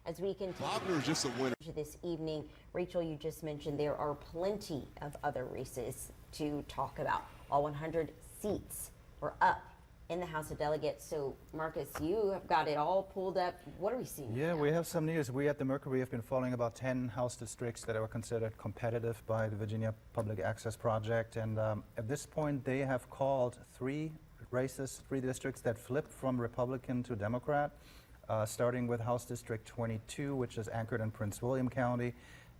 As we continue Wagner's just a winner. This evening, Rachel, you just mentioned there are plenty of other races to talk about. All 100 seats were up in the House of Delegates. So, Marcus, you have got it all pulled up. What are we seeing? Yeah, now? we have some news. We at the Mercury have been following about 10 House districts that were considered competitive by the Virginia Public Access Project. And at this point, they have called three districts that flipped from Republican to Democrat, starting with House District 22, which is anchored in Prince William County.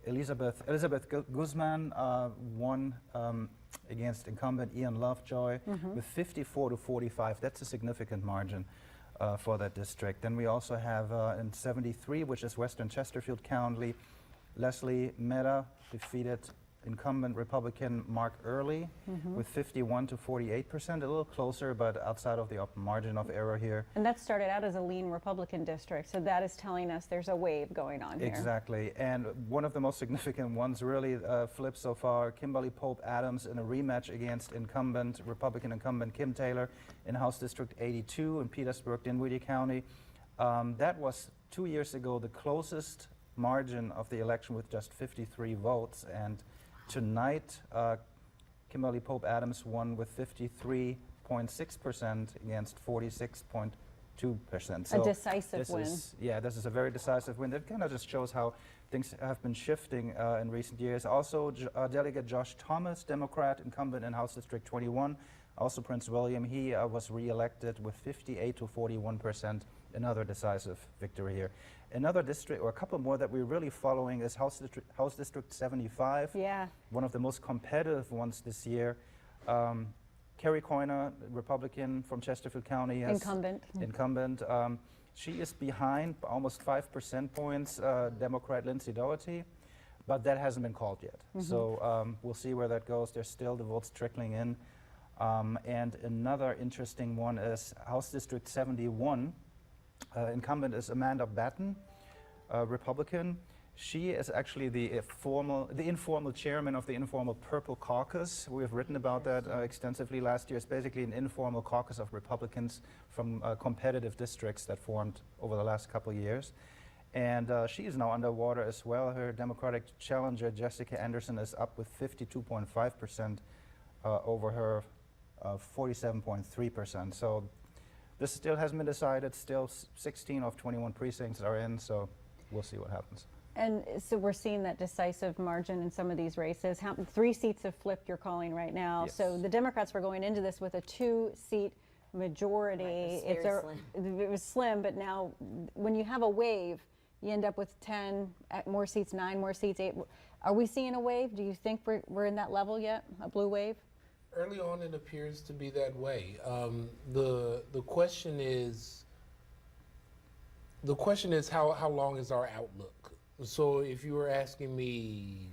Elizabeth Guzman won against incumbent Ian Lovejoy with 54 to 45. That's a significant margin for that district. Then we also have in 73, which is Western Chesterfield County, Leslie Mehta defeated incumbent Republican Mark Earle with 51 to 48%, a little closer, but outside of the margin of error here. And that started out as a lean Republican district, so that is telling us there's a wave going on here. Exactly, and one of the most significant ones really flipped so far, Kimberly Pope Adams in a rematch against Republican incumbent Kim Taylor in House District 82 in Petersburg, Dinwiddie County. That was 2 years ago the closest margin of the election with just 53 votes, and tonight, Kimberly Pope Adams won with 53.6% against 46.2%. So a decisive win. This is a very decisive win. That kind of just shows how things have been shifting in recent years. Also, Delegate Josh Thomas, Democrat, incumbent in House District 21, also Prince William, he was re-elected with 58 to 41%, another decisive victory here. Another district, or a couple more that we're really following, is House District 75. Yeah. One of the most competitive ones this year. Carrie Coyner, Republican from Chesterfield County. Incumbent. She is behind almost 5 percentage points Democrat Lindsay Doherty, but that hasn't been called yet. So we'll see where that goes. There's still the votes trickling in. And another interesting one is House District 71. Incumbent is Amanda Batten, Republican. She is actually the informal chairman of the informal Purple Caucus. We have written about that extensively last year. It's basically an informal caucus of Republicans from competitive districts that formed over the last couple of years. And she is now underwater as well. Her Democratic challenger, Jessica Anderson, is up with 52.5% over her 47.3%. So this still hasn't been decided. Still 16 of 21 precincts are in, so we'll see what happens. And so we're seeing that decisive margin in some of these races. 3 seats have flipped, you're calling right now. Yes. So the Democrats were going into this with a 2-seat majority. Right, it was slim, but now when you have a wave, you end up with 10 more seats, 9 more seats, 8. Are we seeing a wave? Do you think we're in that level yet, a blue wave? Early on, it appears to be that way. The question is how long is our outlook? So if you were asking me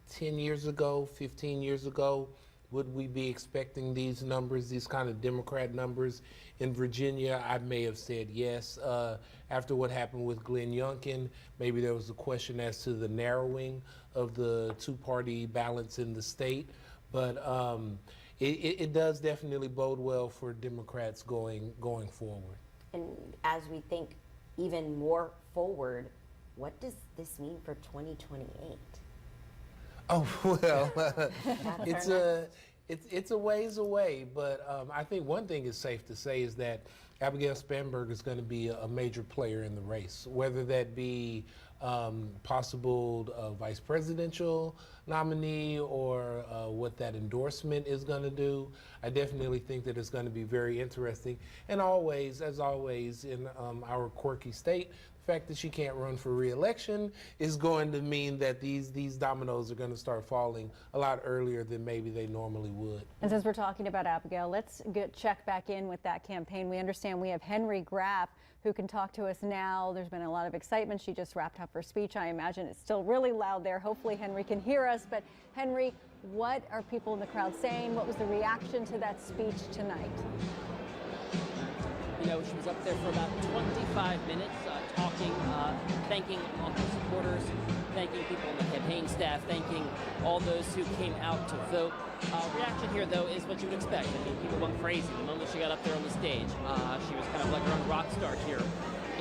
10 years ago, 15 years ago, would we be expecting these numbers, these kind of Democrat numbers in Virginia? I may have said yes. After what happened with Glenn Youngkin, maybe there was a question as to the narrowing of the two-party balance in the state. But it does definitely bode well for Democrats going forward. And as we think even more forward, what does this mean for 2028? Oh, well, it's a ways away, but I think one thing is safe to say is that Abigail Spanberger is going to be a major player in the race, whether that be possible vice presidential nominee or what that endorsement is going to do. I definitely think that it's going to be very interesting. And always, as always, in our quirky state, the fact that she can't run for re-election is going to mean that these dominoes are going to start falling a lot earlier than maybe they normally would. And since we're talking about Abigail, let's check back in with that campaign. We understand we have Henry Graff who can talk to us now. There's been a lot of excitement. She just wrapped up her speech. I imagine it's still really loud there. Hopefully Henry can hear us. But Henry, what are people in the crowd saying? What was the reaction to that speech tonight? You know, she was up there for about 25 minutes talking, thanking all her supporters, thanking people on the campaign staff, thanking all those who came out to vote. Reaction here, though, is what you would expect. I mean, people went crazy the moment she got up there on the stage. She was kind of like her own rock star here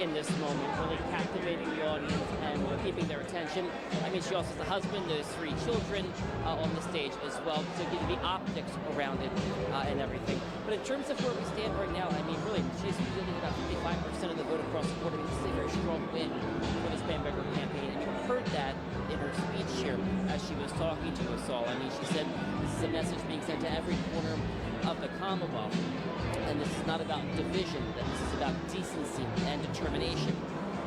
in this moment, really captivating the audience and keeping their attention. I mean, she also has a husband, there's 3 children on the stage as well, to give the optics around it and everything. But in terms of where we stand right now, I mean, really, she's getting about 55% of the vote across the board. I mean, this is a very strong win for the Spanberger campaign, and you heard that in her speech here as she was talking to us all. I mean, she said this is a message being sent to every corner of the Commonwealth, and this is not about division, that this is about decency and determination.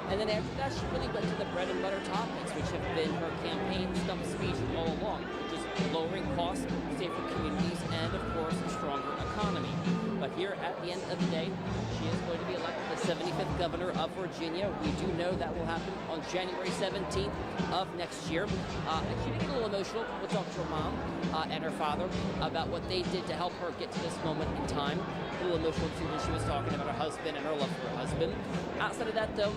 And then after that, she really went to the bread and butter topics, which have been her campaign stump speech all along, which is lowering costs, safer communities, and of course, a stronger economy. But here at the end of the day, she is going to be elected the 75th governor of Virginia. We do know that will happen on January 17th of next year. She did get a little emotional. We'll talk to her mom and her father about what they did to help her get to this moment in time. A little emotional too when she was talking about her husband and her love for her husband. Outside of that, though,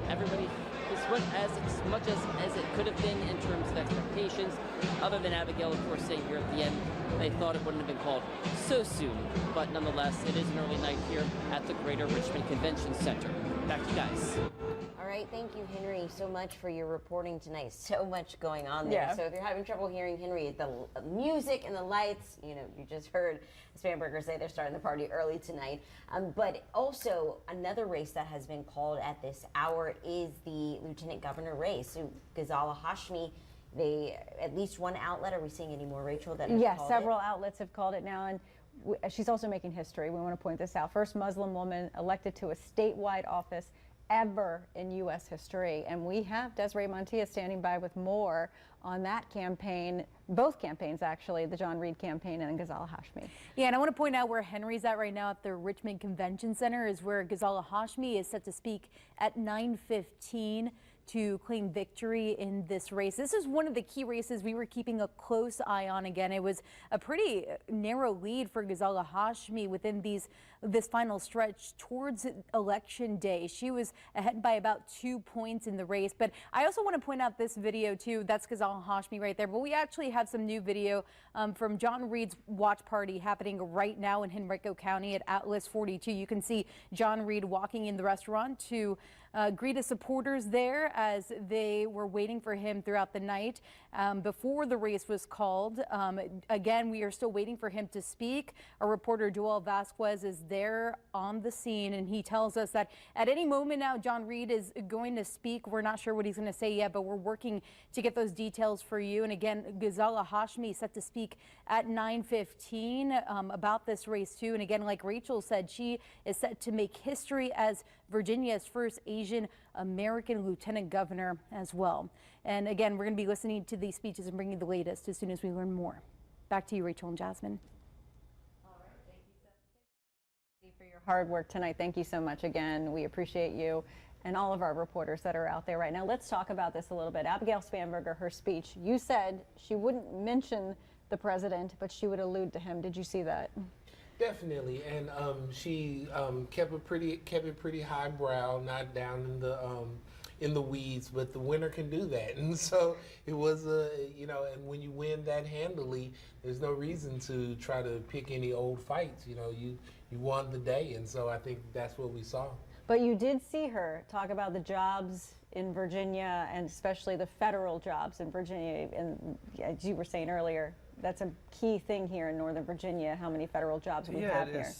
everybody is went as much as it could have been in terms of expectations, other than Abigail, of course, saying here at the end they thought it wouldn't have been called so soon. But nonetheless, it is an early night here at the Greater Richmond Convention Center. Back to you guys. All right, thank you, Henry, so much for your reporting tonight. So much going on there. Yeah. So if you're having trouble hearing Henry, the music and the lights, you know, you just heard Spanberger say they're starting the party early tonight. But also another race that has been called at this hour is the lieutenant governor race. So Ghazala Hashmi, at least one outlet, are we seeing any more, Rachel, that has Yes, called several it? outlets have called it now, and she's also making history. We want to point this out. First Muslim woman elected to a statewide office ever in U.S. history. And we have Desiree Montilla standing by with more on that campaign, both campaigns actually, the John Reed campaign and Ghazala Hashmi. Yeah, and I want to point out where Henry's at right now at the Richmond Convention Center is where Ghazala Hashmi is set to speak at 9:15 to claim victory in this race. This is one of the key races we were keeping a close eye on. Again, it was a pretty narrow lead for Ghazala Hashmi within this final stretch towards election day. She was ahead by about 2 points in the race. But I also want to point out this video too. That's Ghazala Hashmi right there. But we actually have some new video from John Reed's watch party happening right now in Henrico County at Atlas 42. You can see John Reed walking in the restaurant to greet his supporters there as they were waiting for him throughout the night before the race was called. Again, we are still waiting for him to speak. Our reporter Joel Vasquez is there on the scene, and he tells us that at any moment now John Reed is going to speak. We're not sure what he's going to say yet, but we're working to get those details for you. And again, Ghazala Hashmi is set to speak at 9:15 about this race too. And again, like Rachel said, she is set to make history as Virginia's first Asian American lieutenant governor as well. And again, we're going to be listening to these speeches and bringing you the latest as soon as we learn more. Back to you, Rachel and Jasmine. All right, thank you for your hard work tonight. Thank you so much again. We appreciate you and all of our reporters that are out there right now. Let's talk about this a little bit. Abigail Spanberger, her speech, you said she wouldn't mention the president, but she would allude to him. Did you see that? Definitely, and she kept it pretty highbrow, not down in the weeds. But the winner can do that, and so it was and when you win that handily, there's no reason to try to pick any old fights. You know, you won the day, and so I think that's what we saw. But you did see her talk about the jobs in Virginia, and especially the federal jobs in Virginia. And as you were saying earlier, that's a key thing here in Northern Virginia, how many federal jobs we have here.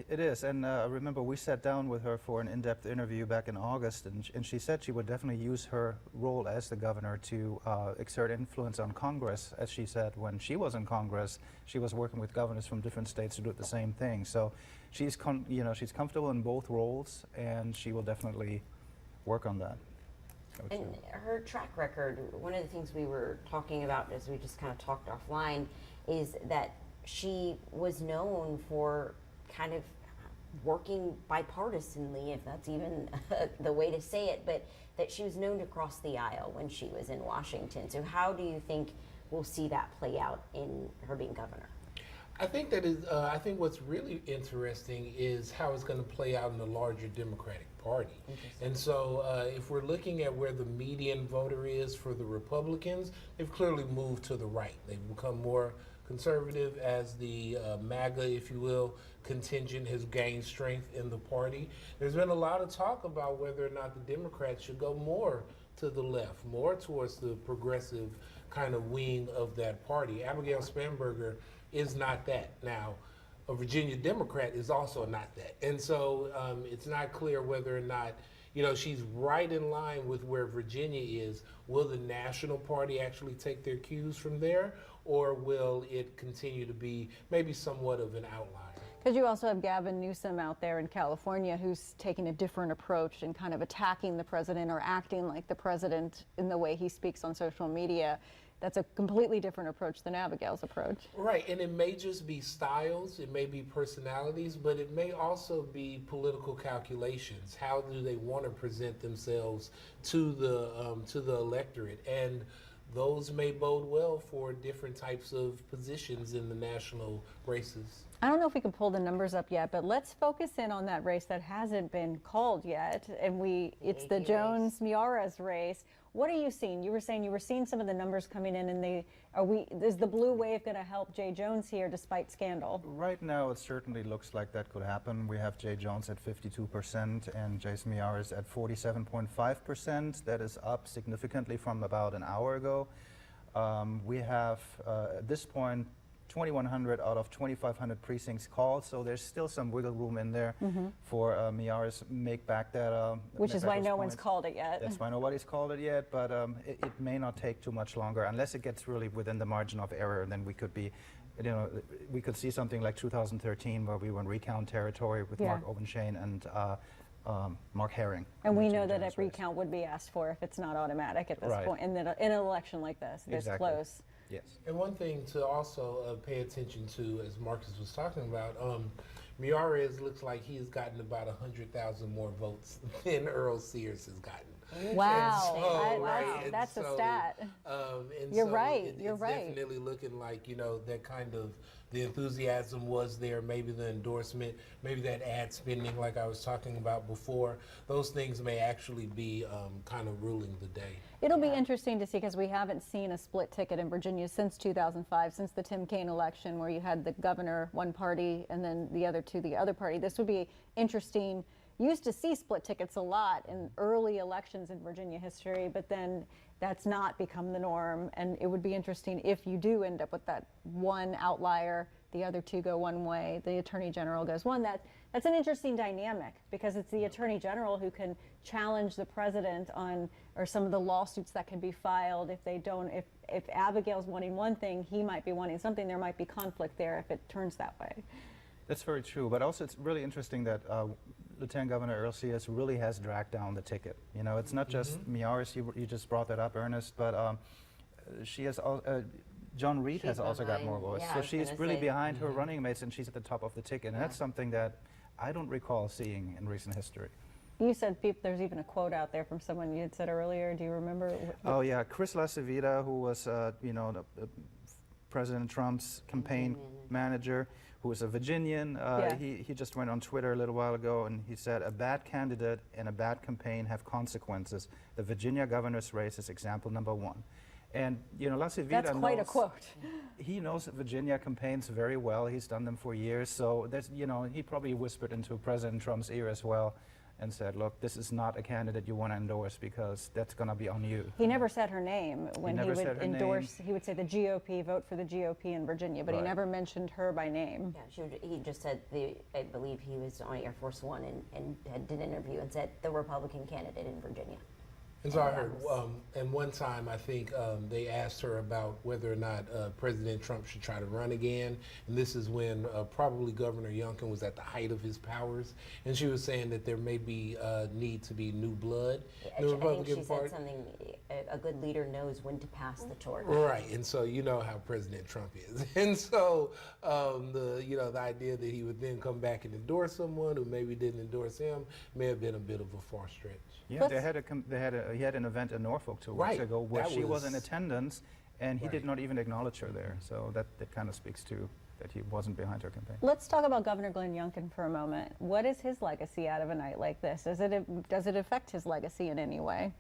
It is. And remember, we sat down with her for an in-depth interview back in August, and she said she would definitely use her role as the governor to exert influence on Congress. As she said, when she was in Congress, she was working with governors from different states to do the same thing. So she's comfortable in both roles, and she will definitely work on that. And her track record, one of the things we were talking about as we just kind of talked offline, is that she was known for kind of working bipartisanly, if that's even the way to say it, but that she was known to cross the aisle when she was in Washington. So how do you think we'll see that play out in her being governor? I think that is. I think what's really interesting is how it's going to play out in the larger Democratic Party. And so, if we're looking at where the median voter is for the Republicans, they've clearly moved to the right. They've become more conservative as the MAGA, if you will, contingent has gained strength in the party. There's been a lot of talk about whether or not the Democrats should go more to the left, more towards the progressive kind of wing of that party. Abigail Spanberger is not that. Now, a Virginia Democrat is also not that. And so it's not clear whether or not, she's right in line with where Virginia is. Will the National Party actually take their cues from there, or will it continue to be maybe somewhat of an outlier? Because you also have Gavin Newsom out there in California who's taking a different approach and kind of attacking the president or acting like the president in the way he speaks on social media. That's a completely different approach than Abigail's approach. Right, and it may just be styles, it may be personalities, but it may also be political calculations. How do they want to present themselves to the electorate? And those may bode well for different types of positions in the national races. I don't know if we can pull the numbers up yet, but let's focus in on that race that hasn't been called yet. And it's the Jones-Miyares race. What are you seeing? You were saying you were seeing some of the numbers coming in, and is the blue wave going to help Jay Jones here despite scandal? Right now, it certainly looks like that could happen. We have Jay Jones at 52% and Jason Miyares at 47.5%. That is up significantly from about an hour ago. We have, at this point, 2,100 out of 2,500 precincts called, so there's still some wiggle room in there for Miyares make back that. Which is why no one's called it yet. That's why nobody's called it yet, but it may not take too much longer unless it gets really within the margin of error. Then we could be, we could see something like 2013 where we were in recount territory with Mark Obenshain and Mark Herring. And we know that a recount would be asked for if it's not automatic at this point in an election like this, this close. Yes. And one thing to also pay attention to, as Marcus was talking about, Miyares looks like he's gotten about 100,000 more votes than Earle-Sears has gotten. Wow, that's a stat. You're right. It's definitely looking like, that kind of, the enthusiasm was there, maybe the endorsement, maybe that ad spending like I was talking about before. Those things may actually be kind of ruling the day. It'll be interesting to see because we haven't seen a split ticket in Virginia since 2005, since the Tim Kaine election where you had the governor one party and then the other two the other party. This would be interesting. You used to see split tickets a lot in early elections in Virginia history, but then that's not become the norm. And it would be interesting if you do end up with that one outlier, the other two go one way, the Attorney General goes one. That's an interesting dynamic because it's the Attorney General who can challenge the president on, or some of the lawsuits that can be filed if they don't, if Abigail's wanting one thing, he might be wanting something, there might be conflict there if it turns that way. That's very true, but also it's really interesting that Lieutenant Governor Earle-Sears really has dragged down the ticket. It's not just Miyares, you just brought that up, Ernest, but she has, John Reed has also got more votes. So she's really behind her running mates and she's at the top of the ticket. And that's something that I don't recall seeing in recent history. You said there's even a quote out there from someone you had said earlier. Do you remember? Oh yeah, Chris LaCivita, who was President Trump's campaign manager, who is a Virginian. He just went on Twitter a little while ago and he said, "A bad candidate and a bad campaign have consequences. The Virginia governor's race is example number one." And LaCivita that's quite a quote. He knows Virginia campaigns very well. He's done them for years. So there's, he probably whispered into President Trump's ear as well and said, "Look, this is not a candidate you want to endorse because that's going to be on you." He never said her name when he would endorse. He would say the GOP, vote for the GOP in Virginia, but he never mentioned her by name. Yeah, he just said I believe he was on Air Force One and did an interview and said the Republican candidate in Virginia. And so I heard, and one time I think they asked her about whether or not President Trump should try to run again. And this is when probably Governor Youngkin was at the height of his powers. And she was saying that there may be need to be new blood in the Republican I think she Party. said something, a good leader knows when to pass the torch. Right, and so you know how President Trump is. And so the idea that he would then come back and endorse someone who maybe didn't endorse him may have been a bit of a far stretch. Yeah, he had an event in Norfolk 2 weeks ago where she was in attendance, and he did not even acknowledge her there. So that kind of speaks to that he wasn't behind her campaign. Let's talk about Governor Glenn Youngkin for a moment. What is his legacy out of a night like this? Does it affect his legacy in any way?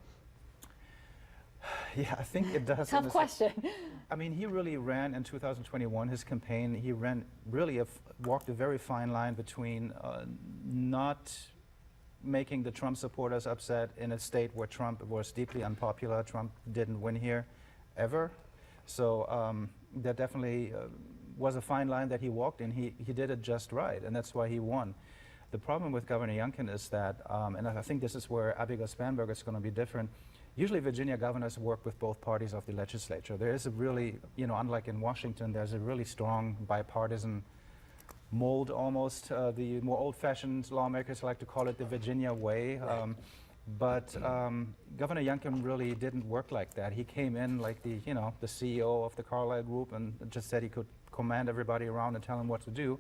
Yeah, I think it does. Tough question. I mean, he really ran in 2021, his campaign. He walked a very fine line between not making the Trump supporters upset in a state where Trump was deeply unpopular. Trump didn't win here ever. So that definitely was a fine line that he walked in. He did it just right, and that's why he won. The problem with Governor Youngkin is that, and I think this is where Abigail Spanberger is going to be different. Usually Virginia governors work with both parties of the legislature. There is a really, unlike in Washington, there's a really strong bipartisan mold almost. The more old-fashioned lawmakers like to call it the Virginia way. But Governor Youngkin really didn't work like that. He came in like the CEO of the Carlyle Group and just said he could command everybody around and tell them what to do.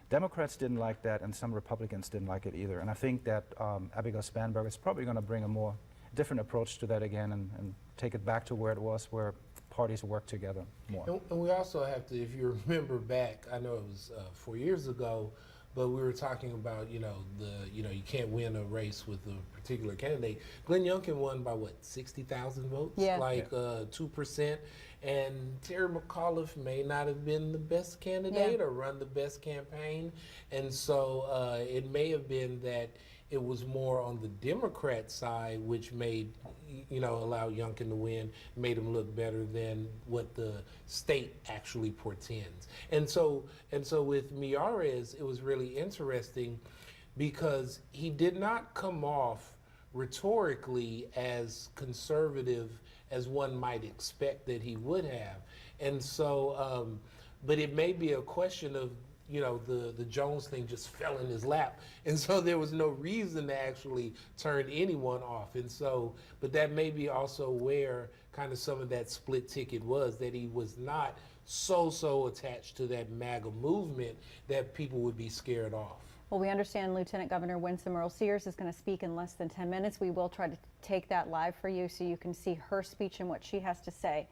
Democrats didn't like that, and some Republicans didn't like it either. And I think that Abigail Spanberger is probably going to bring a more different approach to that again and take it back to where it was, where parties work together more. And we also have to, if you remember back, I know it was 4 years ago, but we were talking about, you can't win a race with a particular candidate. Glenn Youngkin won by what, 60,000 votes? Yeah. 2%. And Terry McAuliffe may not have been the best candidate or run the best campaign. And so it may have been that it was more on the Democrat side, which made, allow Youngkin to win, made him look better than what the state actually portends. And so with Miyares, it was really interesting because he did not come off rhetorically as conservative as one might expect that he would have. And so, but it may be a question of, the Jones thing just fell in his lap. And so there was no reason to actually turn anyone off. And so, but that may be also where kind of some of that split ticket was, that he was not so attached to that MAGA movement that people would be scared off. Well, we understand Lieutenant Governor Winsome Earle-Sears is going to speak in less than 10 minutes. We will try to take that live for you so you can see her speech and what she has to say.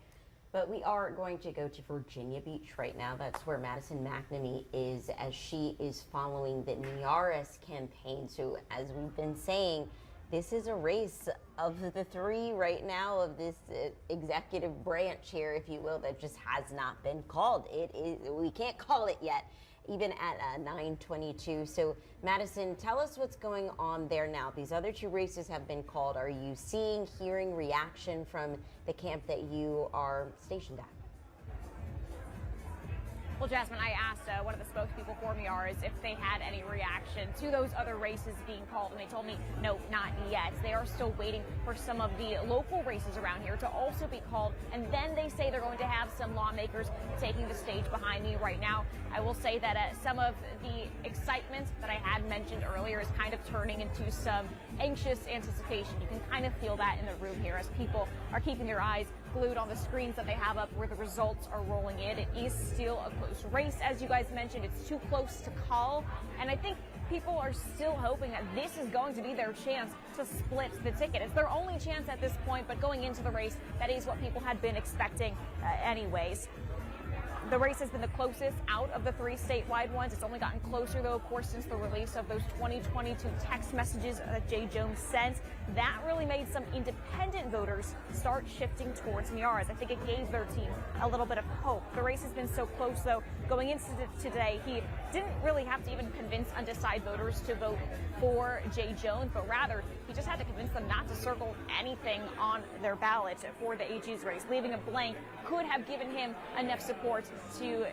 But we are going to go to Virginia Beach right now. That's where Madison McNamee is, as she is following the Miyares campaign. So as we've been saying, this is a race of the three right now of this executive branch here, if you will, that just has not been called. We can't call it yet, even at 9:22. So Madison, tell us what's going on there now. These other two races have been called. Are you hearing reaction from the camp that you are stationed at? Well, Jasmine, I asked one of the spokespeople for Miyares if they had any reaction to those other races being called, and they told me, no, not yet. They are still waiting for some of the local races around here to also be called, and then they say they're going to have some lawmakers taking the stage behind me right now. I will say that some of the excitement that I had mentioned earlier is kind of turning into some anxious anticipation. You can kind of feel that in the room here as people are keeping their eyes glued on the screens that they have up where the results are rolling in. It is still a close race, as you guys mentioned. It's too close to call, and I think people are still hoping that this is going to be their chance to split the ticket. It's their only chance at this point, but going into the race, that is what people had been expecting anyways. The race has been the closest out of the three statewide ones. It's only gotten closer, though, of course, since the release of those 2022 text messages that Jay Jones sent. That really made some independent voters start shifting towards Miyares. I think it gave their team a little bit of hope. The race has been so close, though, going into today, he didn't really have to even convince undecided voters to vote for Jay Jones, but rather he just had to convince them not to circle anything on their ballot for the AG's race. Leaving a blank could have given him enough support to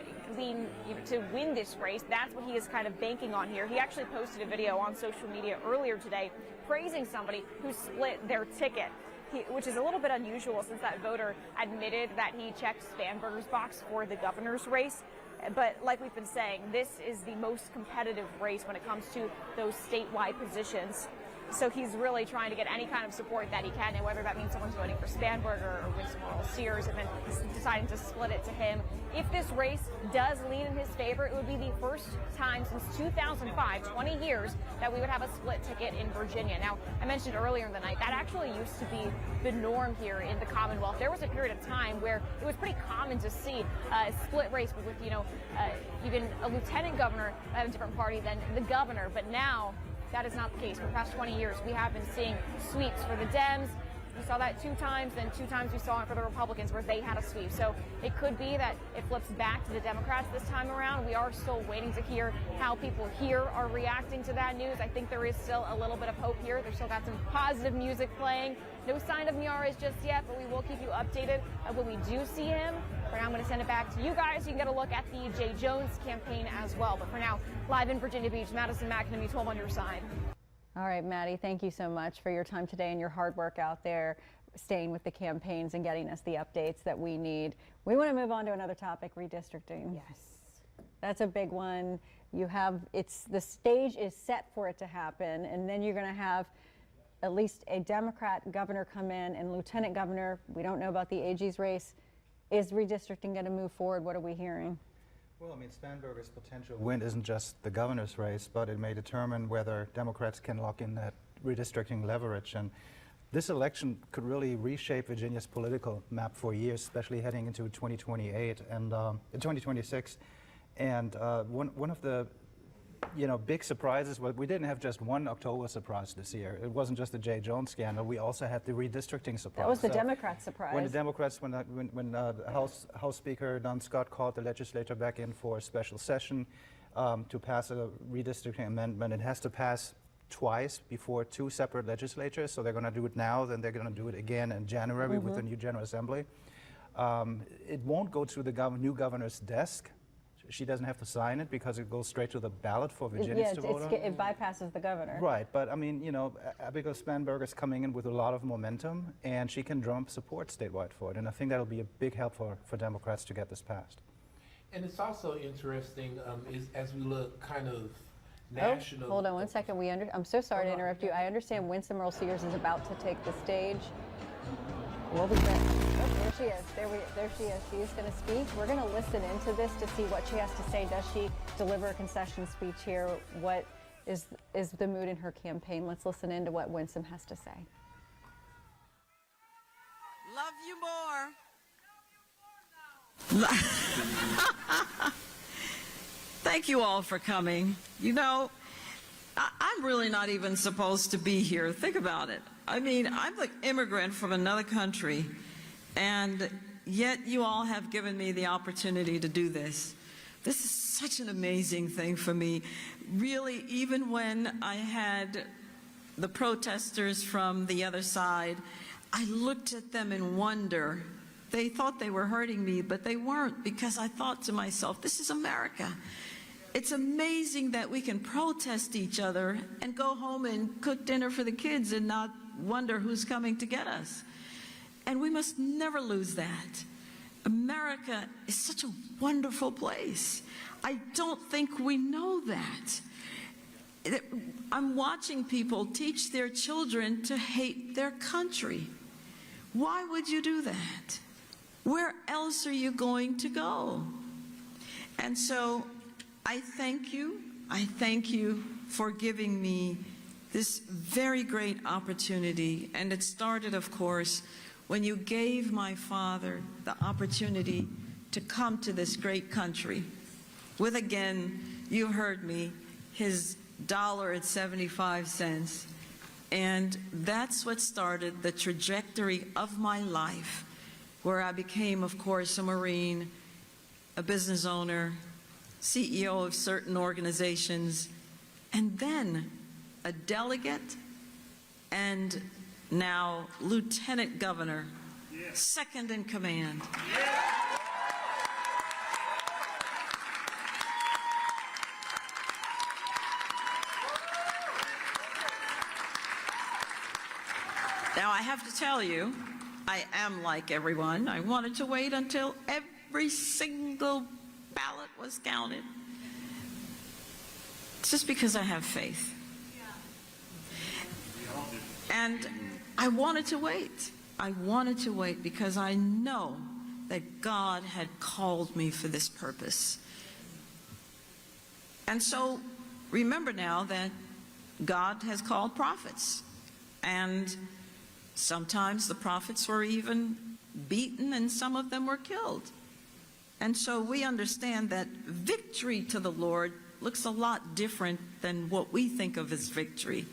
win this race. That's what he is kind of banking on here. He actually posted a video on social media earlier today praising somebody who split their ticket. which is a little bit unusual since that voter admitted that he checked Spanberger's box for the governor's race. But like we've been saying, this is the most competitive race when it comes to those statewide positions. So he's really trying to get any kind of support that he can, and whether that means someone's voting for Spanberger or Winsome or Earle-Sears and then deciding to split it to him. If this race does lean in his favor, it would be the first time since 2005, 20 years, that we would have a split ticket in Virginia. Now, I mentioned earlier in the night, that actually used to be the norm here in the Commonwealth. There was a period of time where it was pretty common to see a split race with even a lieutenant governor at a different party than the governor. But now, that is not the case. For the past 20 years, we have been seeing sweeps for the Dems. We saw that 2 times, then 2 times we saw it for the Republicans where they had a sweep. So it could be that it flips back to the Democrats this time around. We are still waiting to hear how people here are reacting to that news. I think there is still a little bit of hope here. They've still got some positive music playing. No sign of Miares just yet, but we will keep you updated when we do see him. For now, I'm going to send it back to you guys. You can get a look at the Jay Jones campaign as well. But for now, live in Virginia Beach, Madison McAnamy, 12 on your side. All right, Maddie, thank you so much for your time today and your hard work out there, staying with the campaigns and getting us the updates that we need. We want to move on to another topic, redistricting. Yes. That's a big one. The stage is set for it to happen, and then you're going to have at least a Democrat governor come in and lieutenant governor. We don't know about the AG's race. Is redistricting going to move forward? What are we hearing? Well, I mean, Spanberger's potential win isn't just the governor's race, but it may determine whether Democrats can lock in that redistricting leverage. And this election could really reshape Virginia's political map for years, especially heading into 2028 and 2026. And one of the big surprises, well, we didn't have just one October surprise this year. It wasn't just the Jay Jones scandal. We also had the redistricting surprise. That was the Democrat surprise. When the Democrats, when House Speaker Don Scott called the legislature back in for a special session to pass a redistricting amendment, it has to pass twice before 2 separate legislatures. So they're going to do it now, then they're going to do it again in January with the new General Assembly. It won't go to the new governor's desk. She doesn't have to sign it because it goes straight to the ballot for Virginians to vote on. It bypasses the governor. Right, but I mean, Abigail Spanberger is coming in with a lot of momentum, and she can drum up support statewide for it. And I think that'll be a big help for Democrats to get this passed. And it's also interesting as we look kind of national. Hold on one second. I'm so sorry to interrupt you. I understand Winsome Earle-Sears is about to take the stage. We'll be back. Oh, there she is. There she is. She's going to speak. We're going to listen into this to see what she has to say. Does she deliver a concession speech here? What is the mood in her campaign? Let's listen into what Winsome has to say. Love you more. Thank you all for coming. I'm really not even supposed to be here. Think about it. I mean, I'm an immigrant from another country, and yet you all have given me the opportunity to do this. This is such an amazing thing for me. Really, even when I had the protesters from the other side, I looked at them in wonder. They thought they were hurting me, but they weren't, because I thought to myself, this is America. It's amazing that we can protest each other and go home and cook dinner for the kids and not wonder who's coming to get us. And we must never lose that. America is such a wonderful place. I don't think we know that. I'm watching people teach their children to hate their country. Why would you do that? Where else are you going to go? And so I thank you. I thank you for giving me this very great opportunity. And it started, of course, when you gave my father the opportunity to come to this great country with, again, you heard me, his $1.75. And that's what started the trajectory of my life, where I became, of course, a Marine, a business owner, CEO of certain organizations, and then a delegate, and now lieutenant governor, second in command. Now, I have to tell you, I am like everyone. I wanted to wait until every single ballot was counted. It's just because I have faith. And I wanted to wait. I wanted to wait because I know that God had called me for this purpose. And so remember now that God has called prophets. And sometimes the prophets were even beaten and some of them were killed. And so we understand that victory to the Lord looks a lot different than what we think of as victory.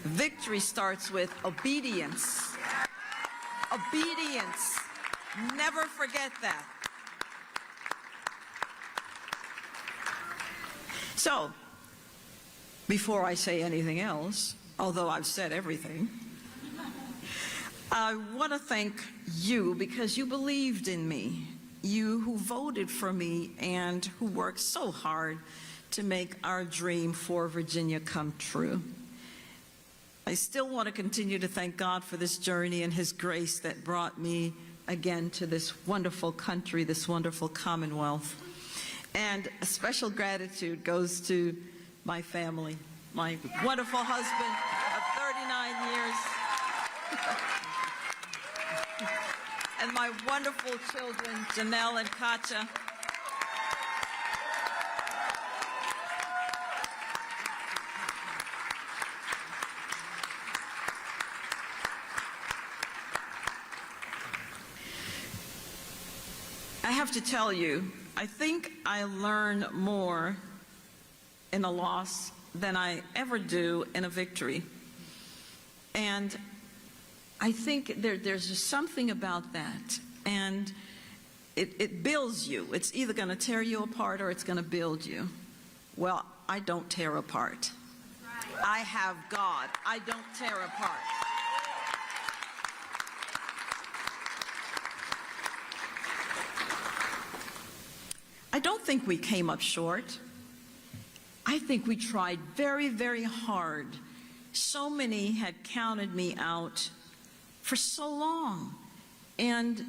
Victory starts with obedience. Obedience. Never forget that. So, before I say anything else, although I've said everything, I want to thank you because you believed in me. You who voted for me and who worked so hard to make our dream for Virginia come true. I still want to continue to thank God for this journey and His grace that brought me again to this wonderful country, this wonderful Commonwealth. And a special gratitude goes to my family, my wonderful husband of 39 years, and my wonderful children, Janelle and Katja. I have to tell you, I think I learn more in a loss than I ever do in a victory. And I think there's just something about that. And it builds you. It's either going to tear you apart or it's going to build you. Well, I don't tear apart. I have God. I don't tear apart. I don't think we came up short. I think we tried very, very hard. So many had counted me out for so long. And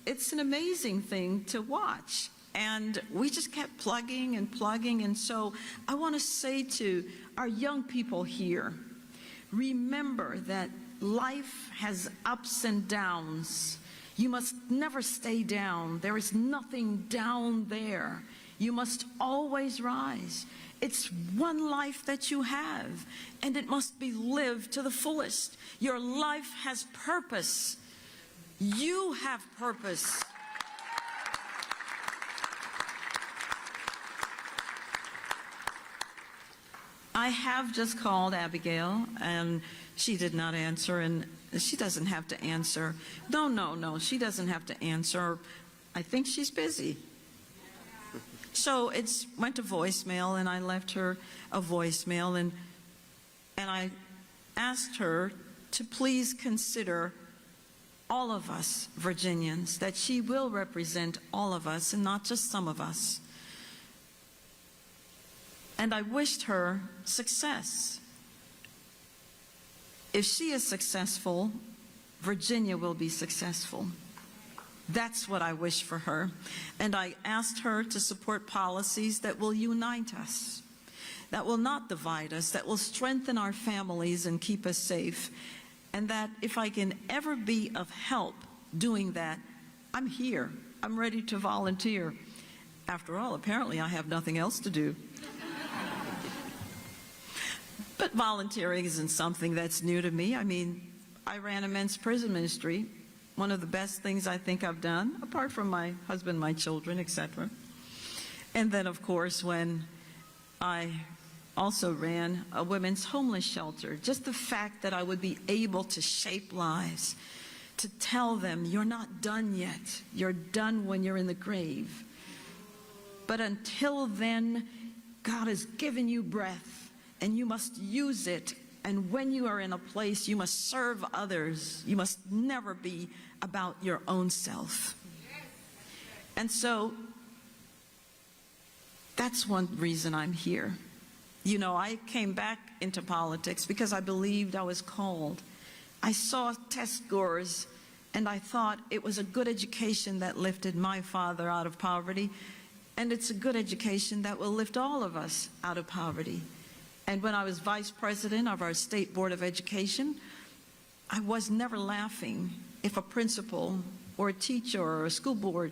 it's an amazing thing to watch. And we just kept plugging and plugging. And so I want to say to our young people here, remember that life has ups and downs. You must never stay down. There is nothing down there. You must always rise. It's one life that you have, and it must be lived to the fullest. Your life has purpose. You have purpose. I have just called Abigail, and she did not answer, and she doesn't have to answer. No, she doesn't have to answer. I think she's busy. So it went to voicemail, and I left her a voicemail, and I asked her to please consider all of us Virginians, that she will represent all of us and not just some of us. And I wished her success. If she is successful, Virginia will be successful. That's what I wish for her. And I asked her to support policies that will unite us, that will not divide us, that will strengthen our families and keep us safe. And that if I can ever be of help doing that, I'm here. I'm ready to volunteer. After all, apparently I have nothing else to do. But volunteering isn't something that's new to me. I mean, I ran a men's prison ministry, one of the best things I think I've done, apart from my husband, my children, etc. And then, of course, when I also ran a women's homeless shelter, just the fact that I would be able to shape lives, to tell them, you're not done yet. You're done when you're in the grave. But until then, God has given you breath, and you must use it. And when you are in a place, you must serve others. You must never be about your own self. And so that's one reason I'm here. You know, I came back into politics because I believed I was called. I saw test scores, and I thought it was a good education that lifted my father out of poverty, and it's a good education that will lift all of us out of poverty. And when I was vice president of our State Board of Education, I was never laughing if a principal or a teacher or a school board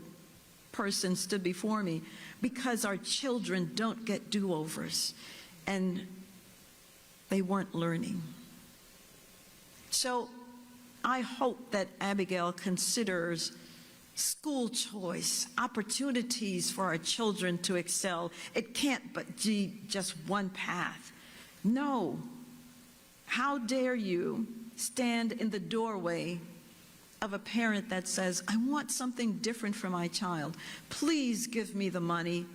person stood before me, because our children don't get do-overs, and they weren't learning. So I hope that Abigail considers school choice, opportunities for our children to excel. It can't but be just one path. No. How dare you stand in the doorway of a parent that says, I want something different for my child. Please give me the money.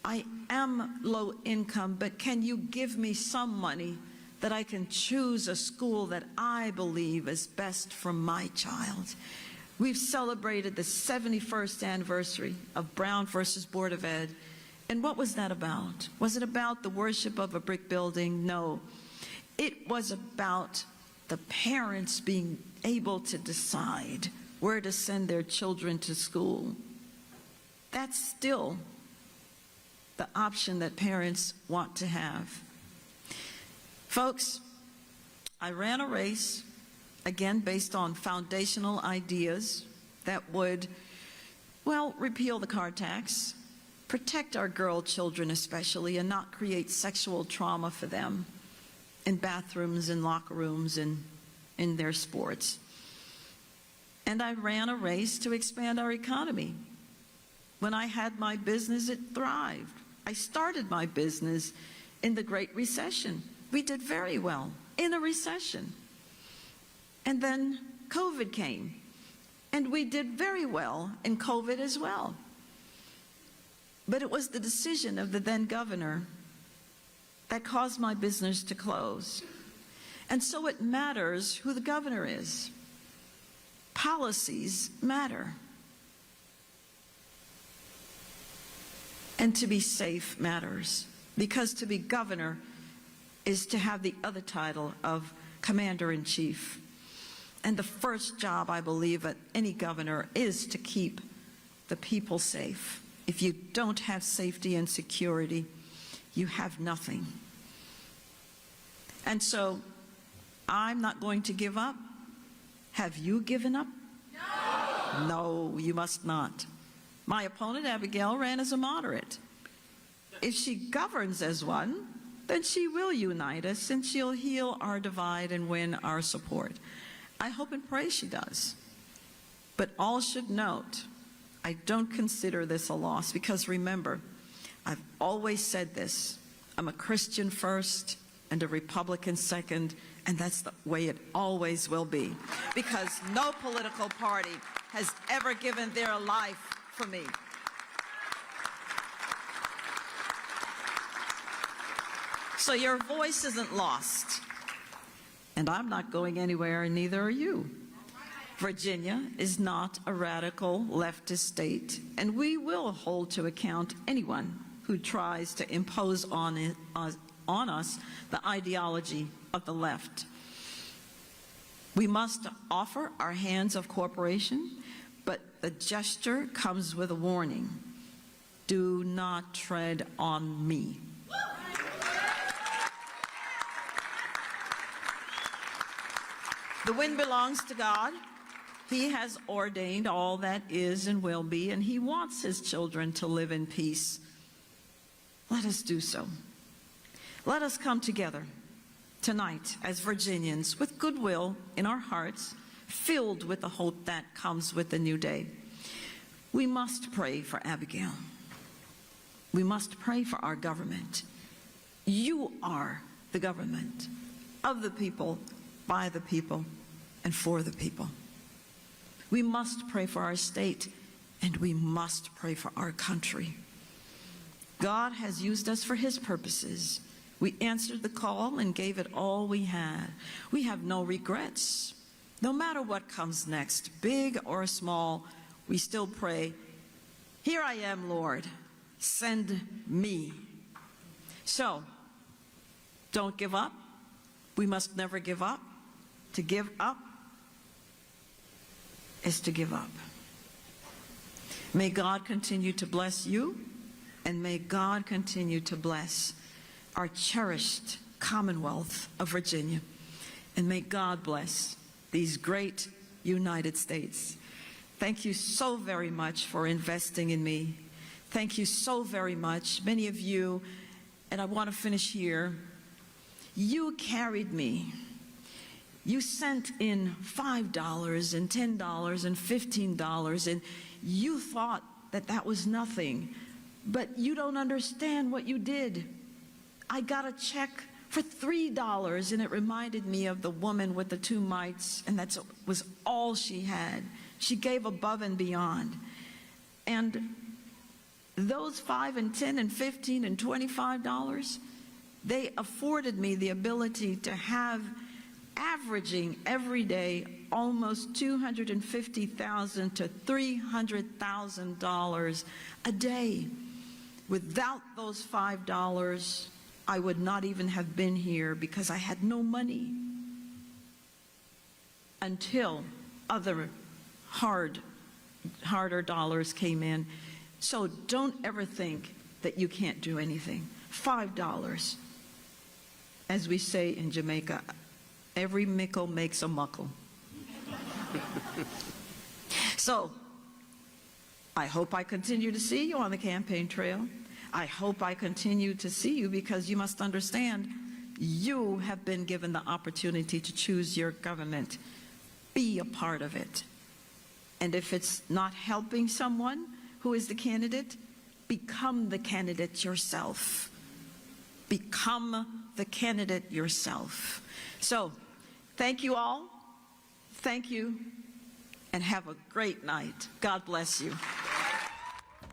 I am low income, but can you give me some money that I can choose a school that I believe is best for my child? We've celebrated the 71st anniversary of Brown versus Board of Ed. And what was that about? Was it about the worship of a brick building? No. It was about the parents being able to decide where to send their children to school. That's still the option that parents want to have. Folks, I ran a race, again, based on foundational ideas that would, well, repeal the car tax, protect our girl children especially, and not create sexual trauma for them in bathrooms and locker rooms and in their sports. And I ran a race to expand our economy. When I had my business, it thrived. I started my business in the Great Recession. We did very well in a recession. And then COVID came, and we did very well in COVID as well. But it was the decision of the then governor that caused my business to close. And so it matters who the governor is. Policies matter. And to be safe matters, because to be governor is to have the other title of commander-in-chief. And the first job, I believe, of any governor is to keep the people safe. If you don't have safety and security, you have nothing. And so I'm not going to give up. Have you given up? No. No, you must not. My opponent, Abigail, ran as a moderate. If she governs as one, then she will unite us, and she'll heal our divide and win our support. I hope and pray she does. But all should note, I don't consider this a loss, because remember, I've always said this, I'm a Christian first and a Republican second, and that's the way it always will be, because no political party has ever given their life for me. So your voice isn't lost, and I'm not going anywhere, and neither are you. Virginia is not a radical leftist state, and we will hold to account anyone who tries to impose on us the ideology of the left. We must offer our hands of cooperation, but the gesture comes with a warning. Do not tread on me. The wind belongs to God. He has ordained all that is and will be, and he wants his children to live in peace. Let us do so. Let us come together tonight as Virginians with goodwill in our hearts, filled with the hope that comes with the new day. We must pray for Abigail. We must pray for our government. You are the government of the people, by the people, and for the people. We must pray for our state, and we must pray for our country. God has used us for his purposes. We answered the call and gave it all we had. We have no regrets. No matter what comes next, big or small, we still pray, here I am, Lord, send me. So, don't give up. We must never give up. To give up is to give up. May God continue to bless you, and may God continue to bless our cherished Commonwealth of Virginia. And may God bless these great United States. Thank you so very much for investing in me. Thank you so very much. Many of you, and I want to finish here, you carried me. You sent in $5 and $10 and $15, and you thought that that was nothing. But you don't understand what you did. I got a check for $3, and it reminded me of the woman with the 2 mites, and that was all she had. She gave above and beyond. And those $5 and $10 and $15 and $25, they afforded me the ability to have, averaging every day, almost $250,000 to $300,000 a day. Without those $5, I would not even have been here because I had no money until other harder dollars came in. So don't ever think that you can't do anything. $5, as we say in Jamaica, every mickle makes a muckle. So I hope I continue to see you on the campaign trail. I hope I continue to see you, because you must understand, you have been given the opportunity to choose your government. Be a part of it. And if it's not helping someone who is the candidate, become the candidate yourself. Become the candidate yourself. So, thank you all. Thank you. And have a great night. God bless you.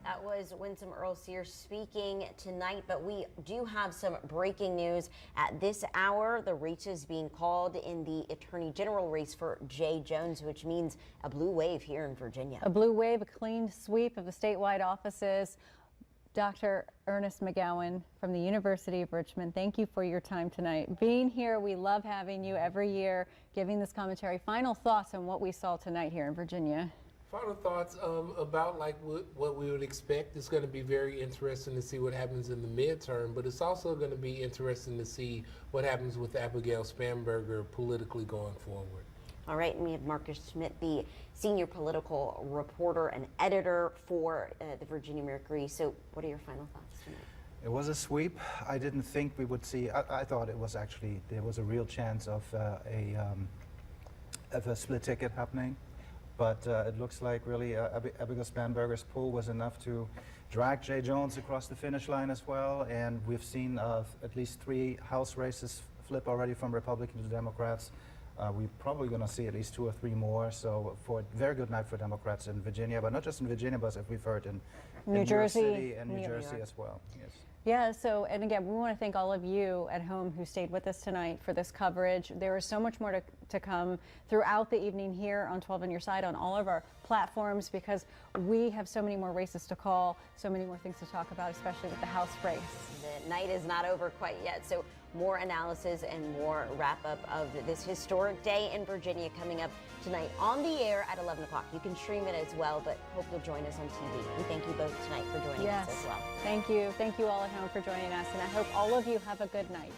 That was Winsome Earle-Sears speaking tonight, but we do have some breaking news. At this hour, the race is being called in the Attorney General race for Jay Jones, which means a blue wave here in Virginia. A blue wave, a clean sweep of the statewide offices. Dr. Ernest McGowan from the University of Richmond, thank you for your time tonight. Being here, we love having you every year, giving this commentary. Final thoughts on what we saw tonight here in Virginia. Final thoughts about like what we would expect. It's going to be very interesting to see what happens in the midterm, but it's also going to be interesting to see what happens with Abigail Spanberger politically going forward. All right, and we have Marcus Schmidt, the senior political reporter and editor for the Virginia Mercury. So what are your final thoughts tonight? It was a sweep. I didn't think we would see, I thought it was actually, there was a real chance of a split ticket happening. But it looks like really Abigail Spanberger's pull was enough to drag Jay Jones across the finish line as well. And we've seen at least 3 House races flip already from Republican to Democrats. We're probably going to see at least 2 or 3 more. So for a very good night for Democrats in Virginia, but not just in Virginia, but as we've heard in New Jersey, York City and New Jersey as well. Yes. Yeah, so, and again, we want to thank all of you at home who stayed with us tonight for this coverage. There is so much more to come throughout the evening here on 12 on Your Side on all of our platforms, because we have so many more races to call, so many more things to talk about, especially with the House race. The night is not over quite yet, so more analysis and more wrap-up of this historic day in Virginia coming up tonight on the air at 11 o'clock. You can stream it as well, but hope you'll join us on TV. And thank you both tonight for joining us as well. Thank you. Thank you all at home for joining us, and I hope all of you have a good night.